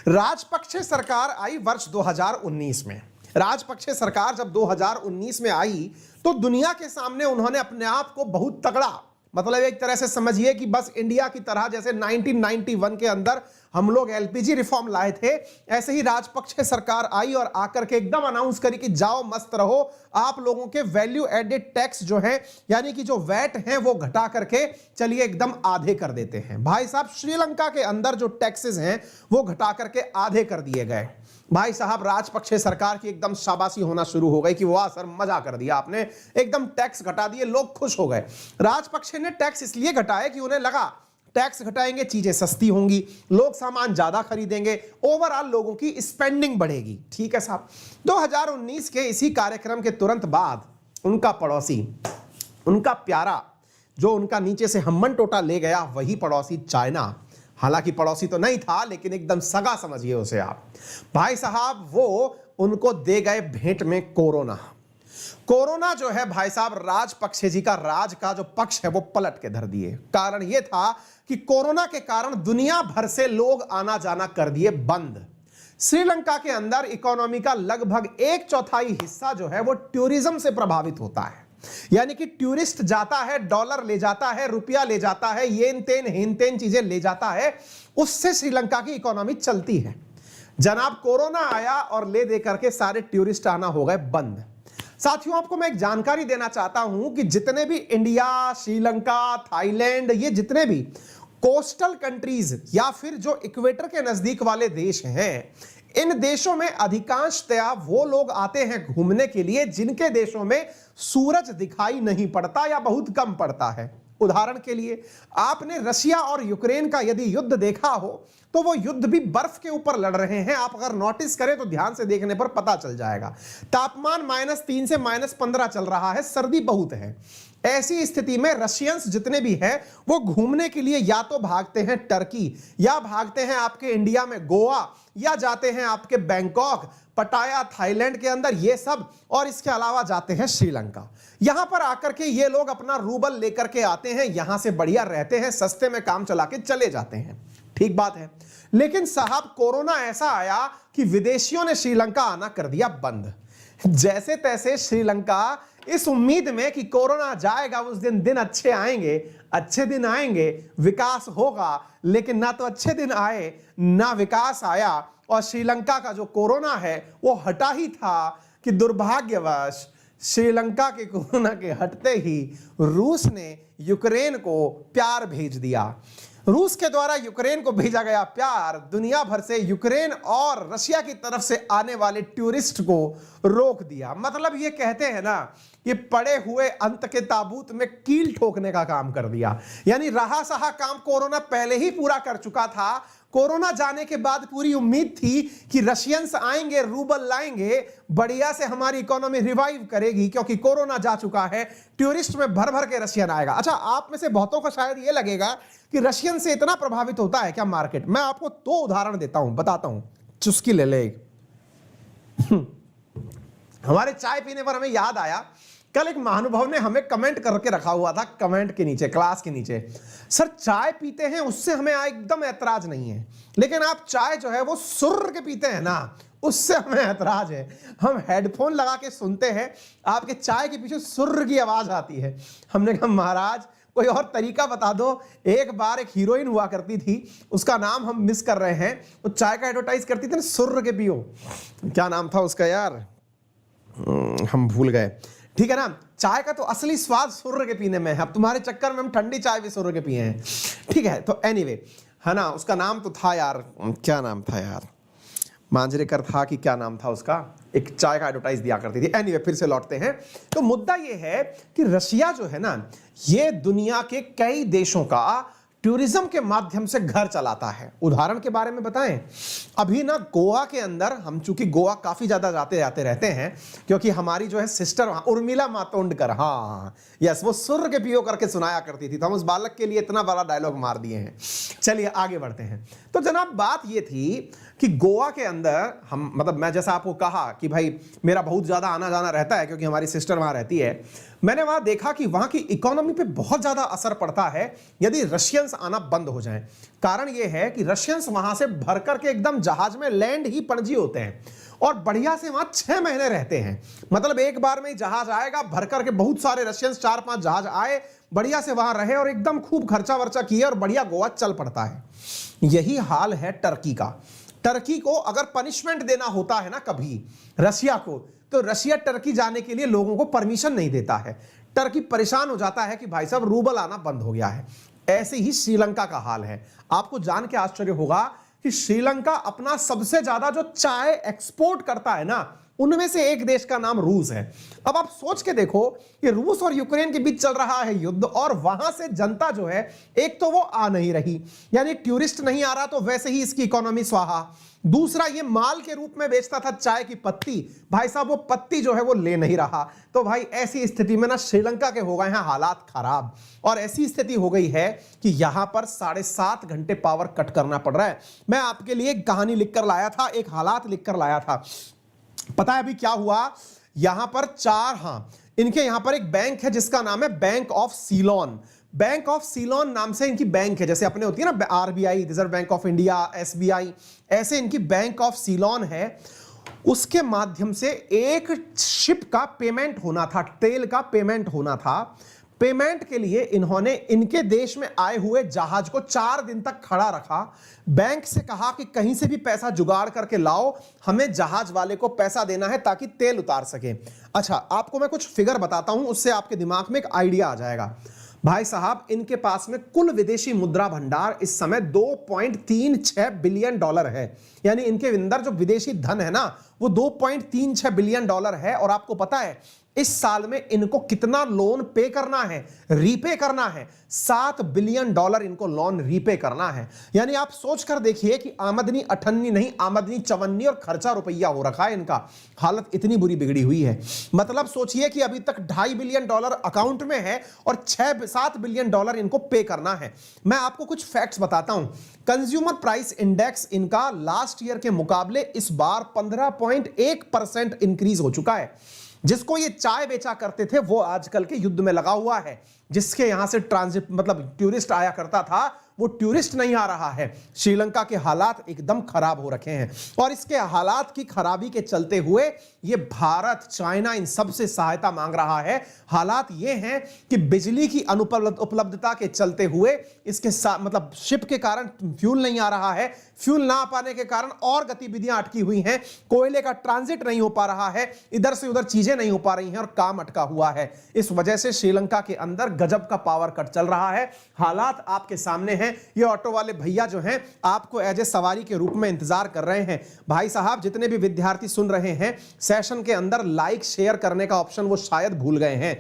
राजपक्षे सरकार आई वर्ष 2019 में। राजपक्षे सरकार जब 2019 में आई तो दुनिया के सामने उन्होंने अपने आप को बहुत तगड़ा, मतलब एक तरह से समझिए कि बस इंडिया की तरह जैसे 1991 के अंदर हम लोग एलपीजी रिफॉर्म लाए थे, ऐसे ही राजपक्षे सरकार आई और आकर के एकदम अनाउंस करी कि जाओ मस्त रहो, आप लोगों के वैल्यू एडेड टैक्स जो है यानी कि जो वैट हैं वो घटा करके चलिए एकदम आधे कर देते हैं। भाई साहब श्रीलंका के अंदर जो टैक्सेस हैं वो घटा करके आधे कर दिए गए। भाई साहब राजपक्षे सरकार की एकदम शाबाशी होना शुरू हो गई कि वाह सर मजा कर दिया आपने, एकदम टैक्स घटा दिए, लोग खुश हो गए। राजपक्षे ने टैक्स इसलिए घटाए कि उन्हें लगा टैक्स घटाएंगे चीजें सस्ती होंगी, लोग सामान ज्यादा खरीदेंगे, ओवरऑल लोगों की स्पेंडिंग बढ़ेगी। ठीक है साहब। 2019 के इसी कार्यक्रम के तुरंत बाद उनका पड़ोसी, उनका प्यारा, जो उनका नीचे से हम्बन टोटा ले गया, वही पड़ोसी चाइना, हालांकि पड़ोसी तो नहीं था लेकिन एकदम सगा समझिए उसे आप। भाई साहब वो उनको दे गए भेंट में कोरोना। कोरोना जो है भाई साहब राजपक्षे जी का राज का जो पक्ष है वो पलट के धर दिए। कारण यह था कि कोरोना के कारण दुनिया भर से लोग आना जाना कर दिए बंद। श्रीलंका के अंदर इकोनॉमी का लगभग 1/4 हिस्सा जो है वो टूरिज्म से प्रभावित होता है। यानी कि टूरिस्ट जाता है, डॉलर ले जाता है, रुपया ले जाता है, येन तेन हेन तेन चीजें ले जाता है, उससे श्रीलंका की इकोनॉमी चलती है। जनाब कोरोना आया और ले दे करके सारे टूरिस्ट आना हो गए बंद। साथियों आपको मैं एक जानकारी देना चाहता हूं कि जितने भी इंडिया, श्रीलंका, थाईलैंड, ये जितने भी कोस्टल कंट्रीज या फिर जो इक्वेटर के नजदीक वाले देश हैं, इन देशों में अधिकांशतया वो लोग आते हैं घूमने के लिए जिनके देशों में सूरज दिखाई नहीं पड़ता या बहुत कम पड़ता है। उदाहरण के लिए आपने रशिया और यूक्रेन का यदि युद्ध देखा हो तो वो युद्ध भी बर्फ के ऊपर लड़ रहे हैं। आप अगर नोटिस करें तो ध्यान से देखने पर पता चल जाएगा। तापमान -3 से -15 चल रहा है, सर्दी बहुत है। ऐसी स्थिति में रशियंस जितने भी हैं वो घूमने के लिए या तो भागते हैं टर्की, या भागते हैं आपके इंडिया में गोवा, या जाते हैं आपके बैंकॉक, पटाया थाईलैंड के अंदर, ये सब, और इसके अलावा जाते हैं श्रीलंका। यहां पर आकर के ये लोग अपना रूबल लेकर के आते हैं, यहां से बढ़िया रहते हैं, सस्ते में काम चला के चले जाते हैं। ठीक बात है। लेकिन साहब कोरोना ऐसा आया कि विदेशियों ने श्रीलंका आना कर दिया बंद। जैसे तैसे श्रीलंका इस उम्मीद में कि कोरोना जाएगा उस दिन दिन अच्छे आएंगे, अच्छे दिन आएंगे, विकास होगा, लेकिन ना तो अच्छे दिन आए ना विकास आया। और श्रीलंका का जो कोरोना है वो हटा ही था कि दुर्भाग्यवश श्रीलंका के कोरोना के हटते ही रूस ने यूक्रेन को प्यार भेज दिया। रूस के द्वारा यूक्रेन को भेजा गया प्यार दुनिया भर से यूक्रेन और रशिया की तरफ से आने वाले टूरिस्ट को रोक दिया। मतलब ये कहते हैं ना, ये पड़े हुए अंत के ताबूत में कील ठोकने का काम कर दिया। यानी रहा सहा काम कोरोना पहले ही पूरा कर चुका था। कोरोना जाने के बाद पूरी उम्मीद थी कि रशियंस आएंगे, रूबल लाएंगे, बढ़िया से हमारी इकोनॉमी रिवाइव करेगी, क्योंकि कोरोना जा चुका है, टूरिस्ट में भर भर के रशियन आएगा। अच्छा, आप में से बहुतों को शायद ये लगेगा कि रशियन से इतना प्रभावित होता है क्या मार्केट? मैं आपको 2 उदाहरण देता हूं, बताता हूं, चुस्की ले ले। हमारे चाय पीने पर हमें याद आया, कल एक महानुभाव ने हमें कमेंट करके रखा हुआ था, कमेंट के नीचे, क्लास के नीचे, सर चाय पीते हैं उससे हमें एकदम ऐतराज नहीं है, लेकिन आप चाय जो है वो सुर्र के पीते हैं ना, उससे हमें ऐतराज है। हम हेडफोन लगा के सुनते हैं, आपके चाय के पीछे सुर्र की आवाज आती है। हमने कहा महाराज कोई और तरीका बता दो। एक बार एक हीरोइन हुआ करती थी, उसका नाम हम मिस कर रहे हैं, वो चाय का एडवर्टाइज करती थी ना, सुर्र के पियो, क्या नाम था उसका यार, हम भूल गए, ठीक है ना। चाय का तो असली स्वाद सुर्र के पीने में है, अब तुम्हारे चक्कर में हम ठंडी चाय भी सुर्र के पिए हैं, ठीक है। तो एनीवे है ना, उसका नाम तो था यार, क्या नाम था यार, मांजरेकर था कि क्या नाम था उसका, एक चाय का एडवर्टाइज दिया करती थी। एनीवे फिर से लौटते हैं। तो मुद्दा ये है कि रशिया जो है ना, ये दुनिया के कई देशों का टूरिज्म के माध्यम से घर चलाता है। उदाहरण के बारे में बताएं, अभी ना गोवा के अंदर, हम चूंकि गोवा काफी ज्यादा जाते जाते रहते हैं, क्योंकि हमारी जो है सिस्टर उर्मिला मातोंडकर, हाँ यस, वो सुर्र के पियो करके सुनाया करती थी, तो हम उस बालक के लिए इतना बड़ा डायलॉग मार दिए हैं। चलिए आगे बढ़ते हैं। तो जनाब बात ये थी कि गोवा के अंदर हम, मतलब मैं जैसा आपको कहा कि भाई मेरा बहुत ज्यादा आना जाना रहता है क्योंकि हमारी सिस्टर वहां रहती है, मैंने वहां देखा कि वहां की इकोनॉमी पे बहुत ज्यादा असर पड़ता है यदि रशियंस आना बंद हो जाएं। कारण यह है कि रशियंस वहां से भर करके एकदम जहाज में लैंड ही पणजी होते हैं और बढ़िया से वहां 6 महीने रहते हैं। मतलब एक बार में ही जहाज आएगा, भर करके बहुत सारे रशियंस, 4-5 जहाज आए, बढ़िया से वहां रहे और एकदम खूब खर्चा वर्चा किए और बढ़िया गोवा चल पड़ता है। यही हाल है टर्की का। टर्की को अगर पनिशमेंट देना होता है ना कभी रशिया को, तो रशिया टर्की जाने के लिए लोगों को परमिशन नहीं देता है। टर्की परेशान हो जाता है कि भाई साहब रूबल आना बंद हो गया है। ऐसे ही श्रीलंका का हाल है। आपको जान के आश्चर्य होगा कि श्रीलंका अपना सबसे ज्यादा जो चाय एक्सपोर्ट करता है ना, उनमें से एक देश का नाम रूस है। अब आप सोच के देखो कि रूस और यूक्रेन के बीच चल रहा है युद्ध और वहां से जनता जो है, एक तो वो आ नहीं रही, यानी टूरिस्ट नहीं आ रहा, तो वैसे ही इसकी इकोनॉमी स्वाहा। दूसरा, ये माल के रूप में बेचता था चाय की पत्ती, भाई साहब वो पत्ती जो है वो ले नहीं रहा। तो भाई ऐसी स्थिति में ना श्रीलंका के हो गए हैं हालात खराब, और ऐसी स्थिति हो गई है कि यहां पर 7.5 घंटे पावर कट करना पड़ रहा है। मैं आपके लिए एक कहानी लिखकर लाया था, एक हालात लिखकर लाया था। पता है अभी क्या हुआ यहां पर इनके यहां पर एक बैंक है जिसका नाम है bank of Ceylon. Bank of Ceylon नाम से इनकी बैंक है, जैसे अपने होती है ना RBI, reserve bank of India, SBI, ऐसे इनकी बैंक ऑफ सीलोन है। उसके माध्यम से एक शिप का पेमेंट होना था, तेल का पेमेंट होना था। पेमेंट के लिए इन्होंने इनके देश में आए हुए जहाज को 4 दिन तक खड़ा रखा। बैंक से कहा कि कहीं से भी पैसा जुगाड़ करके लाओ, हमें जहाज वाले को पैसा देना है ताकि तेल उतार सके। अच्छा, आपको मैं कुछ फिगर बताता हूं, उससे आपके दिमाग में एक आइडिया आ जाएगा। भाई साहब, इनके पास में कुल विदेशी मुद्रा भंडार इस समय $2.36 बिलियन है। यानी इनके अंदर जो विदेशी धन है ना, वो $2.36 बिलियन है। और आपको पता है इस साल में इनको कितना लोन पे करना है, रीपे करना है? $7 बिलियन इनको लोन रीपे करना है। यानी आप सोच कर देखिए कि आमदनी अठन्नी नहीं, आमदनी चवन्नी और खर्चा रुपया हो रखा है इनका। हालत इतनी बुरी बिगड़ी हुई है। मतलब सोचिए कि अभी तक $2.5 बिलियन अकाउंट में है और 6-7 बिलियन इनको पे करना है। मैं आपको कुछ फैक्ट्स बताता हूं। कंज्यूमर प्राइस इंडेक्स इनका लास्ट ईयर के मुकाबले इस बार 15.1% इंक्रीज हो चुका है। जिसको ये चाय बेचा करते थे वो आजकल के युद्ध में लगा हुआ है। जिसके यहां से ट्रांजिट मतलब टूरिस्ट आया करता था, वो टूरिस्ट नहीं आ रहा है। श्रीलंका के हालात एकदम खराब हो रखे हैं और इसके हालात की खराबी के चलते हुए ये भारत, चाइना इन सब से सहायता मांग रहा है। हालात ये हैं कि बिजली की अनुपलब्धता के चलते हुए इसके मतलब शिप के कारण फ्यूल नहीं आ रहा है, फ्यूल ना आ पाने के कारण और गतिविधियां अटकी हुई हैं, कोयले का ट्रांजिट नहीं हो पा रहा है, इधर से उधर चीजें नहीं हो पा रही हैं और काम अटका हुआ है। इस वजह से श्रीलंका के अंदर गजब का पावर कट चल रहा है। हालात आपके सामने हैं। ये ऑटो वाले भैया जो हैं आपको एज ए सवारी के रूप में इंतजार कर रहे हैं। भाई साहब, जितने भी विद्यार्थी सुन रहे हैं, सेशन के अंदर लाइक शेयर करने का ऑप्शन वो शायद भूल गए हैं।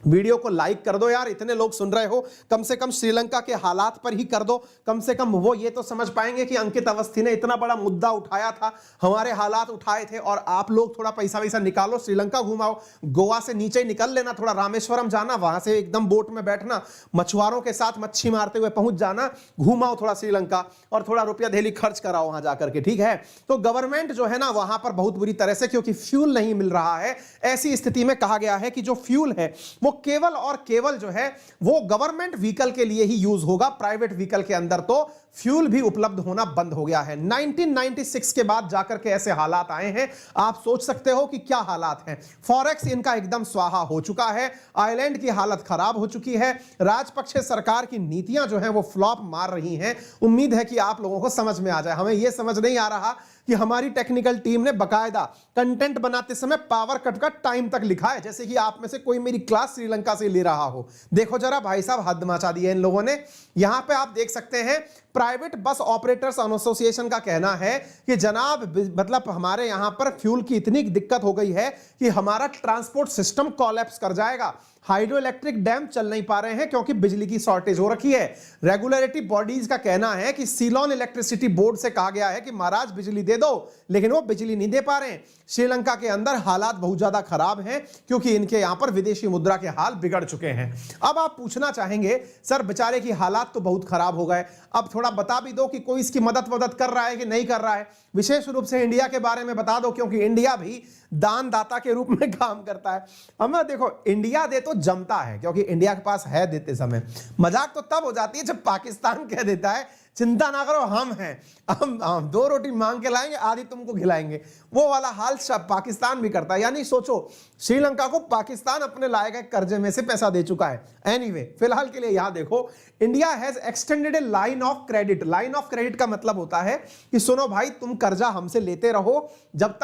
वीडियो को लाइक कर दो यार, इतने लोग सुन रहे हो, कम से कम श्रीलंका के हालात पर ही कर दो। कम से कम वो ये तो समझ पाएंगे कि अंकित अवस्थी ने इतना बड़ा मुद्दा उठाया था, हमारे हालात उठाए थे, और आप लोग थोड़ा पैसा वैसा निकालो, श्रीलंका घुमाओ, गोवा से नीचे ही निकल लेना, थोड़ा रामेश्वरम जाना, वहां से एकदम बोट में बैठना, मछुआरों के साथ मच्छी मारते हुए पहुंच जाना, घुमाओ थोड़ा श्रीलंका और थोड़ा रुपया धेली खर्च कराओ वहां जाकर के, ठीक है। तो गवर्नमेंट जो है ना वहां पर बहुत बुरी तरह से, क्योंकि फ्यूल नहीं मिल रहा है, ऐसी स्थिति में कहा गया है कि जो फ्यूल है वो केवल और केवल जो है वो गवर्नमेंट व्हीकल के लिए ही यूज होगा। प्राइवेट व्हीकल के अंदर तो फ्यूल भी उपलब्ध होना बंद हो गया है। 1996 के बाद जाकर के ऐसे हालात आए हैं। आप सोच सकते हो कि क्या हालात हैं। फॉरेक्स इनका एकदम स्वाहा हो चुका है, आइलैंड की हालत खराब हो चुकी है, राजपक्षे सरकार की नीतियां जो हैं वो फ्लॉप मार रही हैं। उम्मीद है कि आप लोगों को समझ में आ जाए। हमें यह समझ नहीं आ रहा कि हमारी टेक्निकल टीम ने बकायदा कंटेंट बनाते समय पावर कट का टाइम तक लिखा है, जैसे कि आप में से कोई मेरी क्लास श्रीलंका से ले रहा हो। देखो जरा भाई साहब, हद मचा दी है इन लोगों ने। यहां पे आप देख सकते हैं प्राइवेट बस ऑपरेटर्स एसोसिएशन का कहना है कि जनाब मतलब हमारे यहां पर फ्यूल की इतनी दिक्कत हो गई है कि हमारा ट्रांसपोर्ट सिस्टम कोलैप्स कर जाएगा। हाइड्रो इलेक्ट्रिक डैम चल नहीं पा रहे हैं क्योंकि बिजली की शॉर्टेज हो रखी है। रेगुलेटरी बॉडीज का कहना है कि सीलोन इलेक्ट्रिसिटी बोर्ड से कहा गया है कि महाराज बिजली दे दो, लेकिन वो बिजली नहीं दे पा रहे हैं। श्रीलंका के अंदर हालात बहुत ज्यादा खराब हैं क्योंकि इनके यहां पर विदेशी मुद्रा के हाल बिगड़ चुके हैं। अब आप पूछना चाहेंगे सर बेचारे की हालात तो बहुत खराब हो गए, अब थोड़ा बता भी दो कि कोई इसकी मदद कर रहा है कि नहीं कर रहा है। विशेष रूप से इंडिया के बारे में बता दो क्योंकि इंडिया भी दानदाता के रूप में काम करता है। हमें देखो इंडिया दे तो जमता है क्योंकि इंडिया के पास है देते समय। मजाक तो तब हो जाती है जब पाकिस्तान कह देता है चिंता ना करो हम हैं, हम 2 रोटी मांग के लाएंगे, आधी तुमको खिलाएंगे। वो वाला हाल पाकिस्तान भी करता है। यानी सोचो श्रीलंका को पाकिस्तान अपने लाए गए कर्जे में से पैसा दे चुका है। एनीवे, फिलहाल के लिए यहां देखो, India has extended A line of credit. Line of credit का मतलब होता है कि सुनो भाई, तुम कर्जा हमसे लेते रहो, जब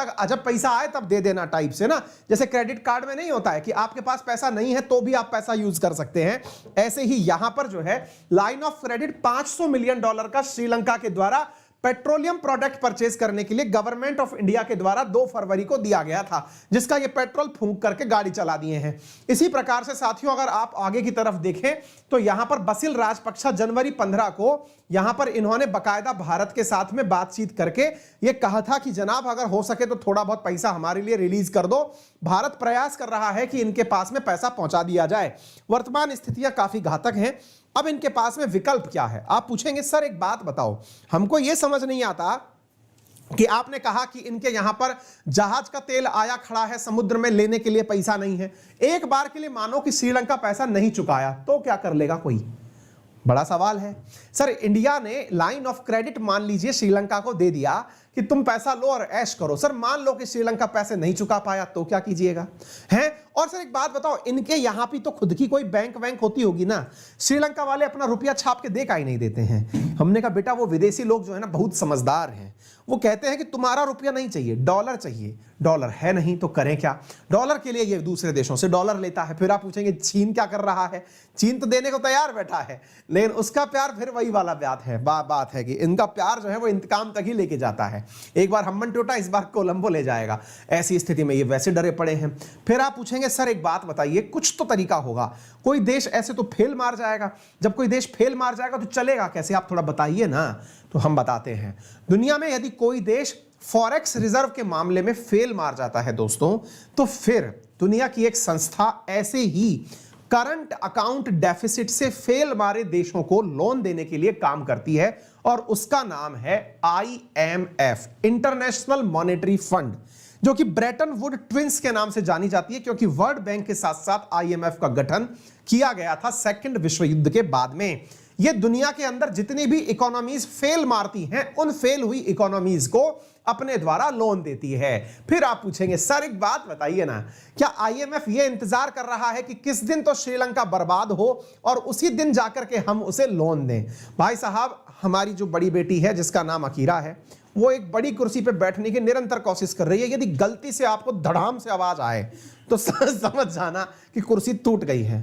पैसा आए तब दे देना टाइप से ना। जैसे क्रेडिट कार्ड में नहीं होता है कि आपके पास पैसा नहीं है तो भी आप पैसा यूज कर सकते हैं, ऐसे ही यहां पर जो है लाइन ऑफ क्रेडिट $500 मिलियन का श्रीलंका के द्वारा पेट्रोलियम प्रोडक्ट परचेज करने के लिए गवर्नमेंट ऑफ इंडिया के द्वारा 2 फरवरी को दिया गया था, जिसका ये पेट्रोल फूंक करके गाड़ी चला दिए हैं। इसी प्रकार से साथियों अगर आप आगे की तरफ देखें तो यहां पर बसिल राजपक्षा जनवरी 15 को यहां पर इन्होंने बकायदा भारत के साथ में बातचीत करके ये कहा था कि जनाब अगर हो सके तो थोड़ा बहुत पैसा हमारे लिए रिलीज कर दो। भारत प्रयास कर रहा है कि इनके पास में पैसा पहुंचा दिया जाए। वर्तमान स्थितियां काफी घातक हैं। अब इनके पास में विकल्प क्या है? आप पूछेंगे सर एक बात बताओ, हमको यह समझ नहीं आता कि आपने कहा कि इनके यहां पर जहाज का तेल आया खड़ा है समुद्र में, लेने के लिए पैसा नहीं है। एक बार के लिए मानो कि श्रीलंका पैसा नहीं चुकाया तो क्या कर लेगा कोई? बड़ा सवाल है। सर इंडिया ने लाइन ऑफ क्रेडिट मान लीजिए श्रीलंका को दे दिया कि तुम पैसा लो और ऐश करो। सर मान लो कि श्रीलंका पैसे नहीं चुका पाया तो क्या कीजिएगा? हैं? और सर एक बात बताओ, इनके यहां भी तो खुद की कोई बैंक होती होगी ना। श्रीलंका वाले अपना रुपया छाप के दे का ही नहीं देते हैं। हमने कहा बेटा वो विदेशी लोग जो है ना बहुत समझदार हैं, वो कहते हैं कि तुम्हारा रुपया नहीं चाहिए, डॉलर चाहिए। डॉलर है नहीं तो करें क्या? डॉलर के लिए ये दूसरे देशों से डॉलर लेता है। फिर आप पूछेंगे चीन क्या कर रहा है? चीन तो देने को तैयार बैठा है, लेकिन उसका प्यार फिर वही वाला बात है कि इनका प्यार जो है वो इंतकाम तक ही लेके जाता है। एक बार हम्मन टोटा, इस बार कोलंबो ले जाएगा। ऐसी स्थिति में ये वैसे डरे पड़े हैं। फिर आप पूछेंगे सर एक बात बताइए, कुछ तो तरीका होगा। कोई देश ऐसे तो फेल मार जाएगा। जब कोई देश फेल मार जाएगा तो चलेगा कैसे? आप थोड़ा बताइए ना। तो हम बताते हैं। दुनिया में यदि कोई देश फॉरेक्स रिजर्व के मामले में फेल मार जाता है दोस्तों, तो फिर दुनिया की एक संस्था ऐसे ही करंट अकाउंट डेफिसिट से फेल मारे देशों को लोन देने के लिए काम करती है और उसका नाम है IMF, इंटरनेशनल मॉनेटरी फंड। जो कि ब्रेटन वुड ट्विंस के नाम से जानी जाती है, क्योंकि वर्ल्ड बैंक के साथ साथ आईएमएफ का गठन किया गया था सेकंड विश्व युद्ध के बाद में। ये दुनिया के अंदर जितनी भी इकोनॉमीज फेल मारती हैं, उन फेल हुई इकोनॉमीज को अपने द्वारा लोन देती है। फिर आप पूछेंगे सर एक बात बताइए ना, क्या आईएमएफ ये इंतजार कर रहा है कि किस दिन तो श्रीलंका बर्बाद हो और उसी दिन जाकर के हम उसे लोन दें? भाई साहब, हमारी जो बड़ी बेटी है जिसका नाम अकीरा है, वो एक बड़ी कुर्सी पे बैठने की निरंतर कोशिश कर रही है। यदि गलती से आपको धड़ाम से आवाज आए तो समझ जाना कि कुर्सी टूट गई है।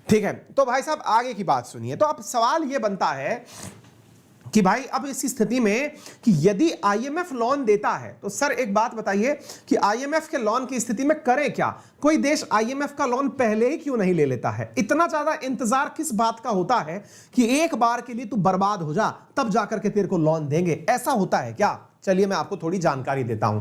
ठीक है, तो भाई साहब आगे की बात सुनिए। तो अब सवाल यह बनता है कि भाई अब इस स्थिति में कि यदि आईएमएफ लोन देता है तो सर एक बात बताइए कि आईएमएफ के लोन की स्थिति में करें क्या? कोई देश आईएमएफ का लोन पहले ही क्यों नहीं ले लेता है? इतना ज्यादा इंतजार किस बात का होता है कि एक बार के लिए तू बर्बाद हो जा तब जाकर के तेरे को लोन देंगे? ऐसा होता है क्या? चलिए मैं आपको थोड़ी जानकारी देता हूं।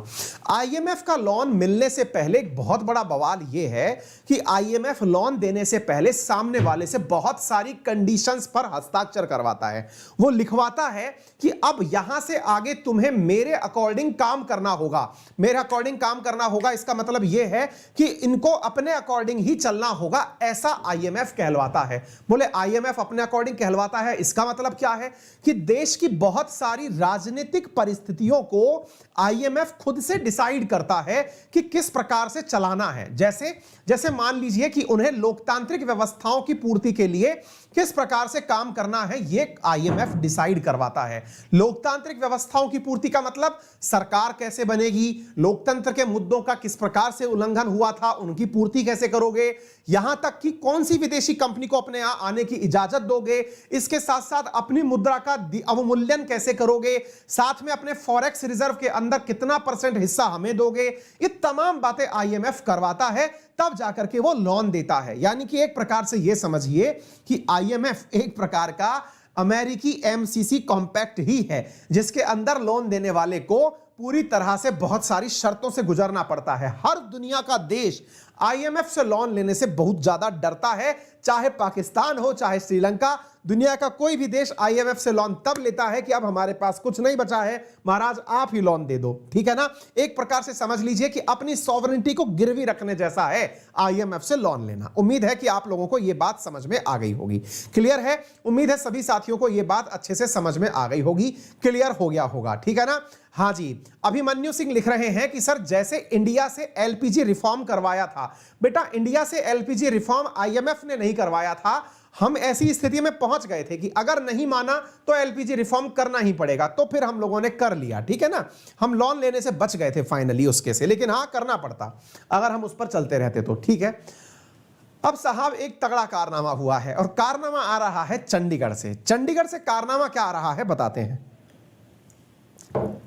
आईएमएफ का लोन मिलने से पहले एक बहुत बड़ा बवाल यह है कि आईएमएफ लोन देने से पहले सामने वाले से बहुत सारी कंडीशंस पर हस्ताक्षर करवाता है। वो लिखवाता है कि अब यहां से आगे तुम्हें मेरे अकॉर्डिंग काम करना होगा। मेरे अकॉर्डिंग काम करना होगा, इसका मतलब यह है कि इनको अपने अकॉर्डिंग ही चलना होगा, ऐसा आईएमएफ कहलवाता है। बोले आईएमएफ अपने अकॉर्डिंग कहलवाता है, इसका मतलब क्या है कि देश की बहुत सारी राजनीतिक परिस्थितियों को आईएमएफ खुद से डिसाइड करता है कि किस प्रकार से चलाना है। जैसे मान लीजिए कि उन्हें लोकतांत्रिक व्यवस्थाओं की पूर्ति के लिए किस प्रकार से काम करना है, यह आईएमएफ डिसाइड करवाता है। लोकतांत्रिक व्यवस्थाओं की पूर्ति का मतलब सरकार कैसे बनेगी, लोकतंत्र के मुद्दों का किस प्रकार से उल्लंघन हुआ था, उनकी पूर्ति कैसे करोगे, यहां तक कि कौन सी विदेशी कंपनी को अपने यहां आने की इजाजत दोगे, इसके साथ साथ अपनी मुद्रा का अवमूल्यन कैसे करोगे, साथ में अपने फॉरेक्स रिजर्व के अंदर कितना % हिस्सा हमें दोगे। ये तमाम बातें आईएमएफ करवाता है, तब जाकर के वो लोन देता है। यानी कि एक प्रकार से ये समझिए कि आईएमएफ एक प्रकार का अमेरिकी एमसीसी कॉम्पैक्ट ही है, जिसके अंदर लोन देने वाले को पूरी तरह से बहुत सारी शर्तों से गुजरना पड़ता है। हर दुनिया का देश आईएमएफ से लोन लेने से बहुत ज्यादा डरता है, चाहे पाकिस्तान हो चाहे श्रीलंका। दुनिया का कोई भी देश आईएमएफ से लोन तब लेता है कि अब हमारे पास कुछ नहीं बचा है, महाराज आप ही लोन दे दो। ठीक है ना? एक प्रकार से समझ लीजिए कि अपनी सॉवरेनिटी को गिरवी रखने जैसा है आईएमएफ से लोन लेना। उम्मीद है कि आप लोगों को यह बात समझ में आ गई होगी। क्लियर है? उम्मीद है सभी साथियों को यह बात अच्छे से समझ में आ गई होगी, क्लियर हो गया होगा। ठीक है ना? हाँ जी, अभिमन्यु सिंह लिख रहे हैं कि सर जैसे इंडिया से एलपीजी रिफॉर्म करवाया था। बेटा, इंडिया से एलपीजी रिफॉर्म आईएमएफ ने नहीं करवाया था, हम ऐसी स्थिति में पहुंच गए थे कि अगर नहीं माना तो एलपीजी रिफॉर्म करना ही पड़ेगा, तो फिर हम लोगों ने कर लिया। ठीक है ना? हम लोन लेने से बच गए थे फाइनली उसके से, लेकिन हाँ करना पड़ता अगर हम उस पर चलते रहते तो। ठीक है, अब साहब एक तगड़ा कारनामा हुआ है और कारनामा आ रहा है चंडीगढ़ से। चंडीगढ़ से कारनामा क्या आ रहा है बताते हैं।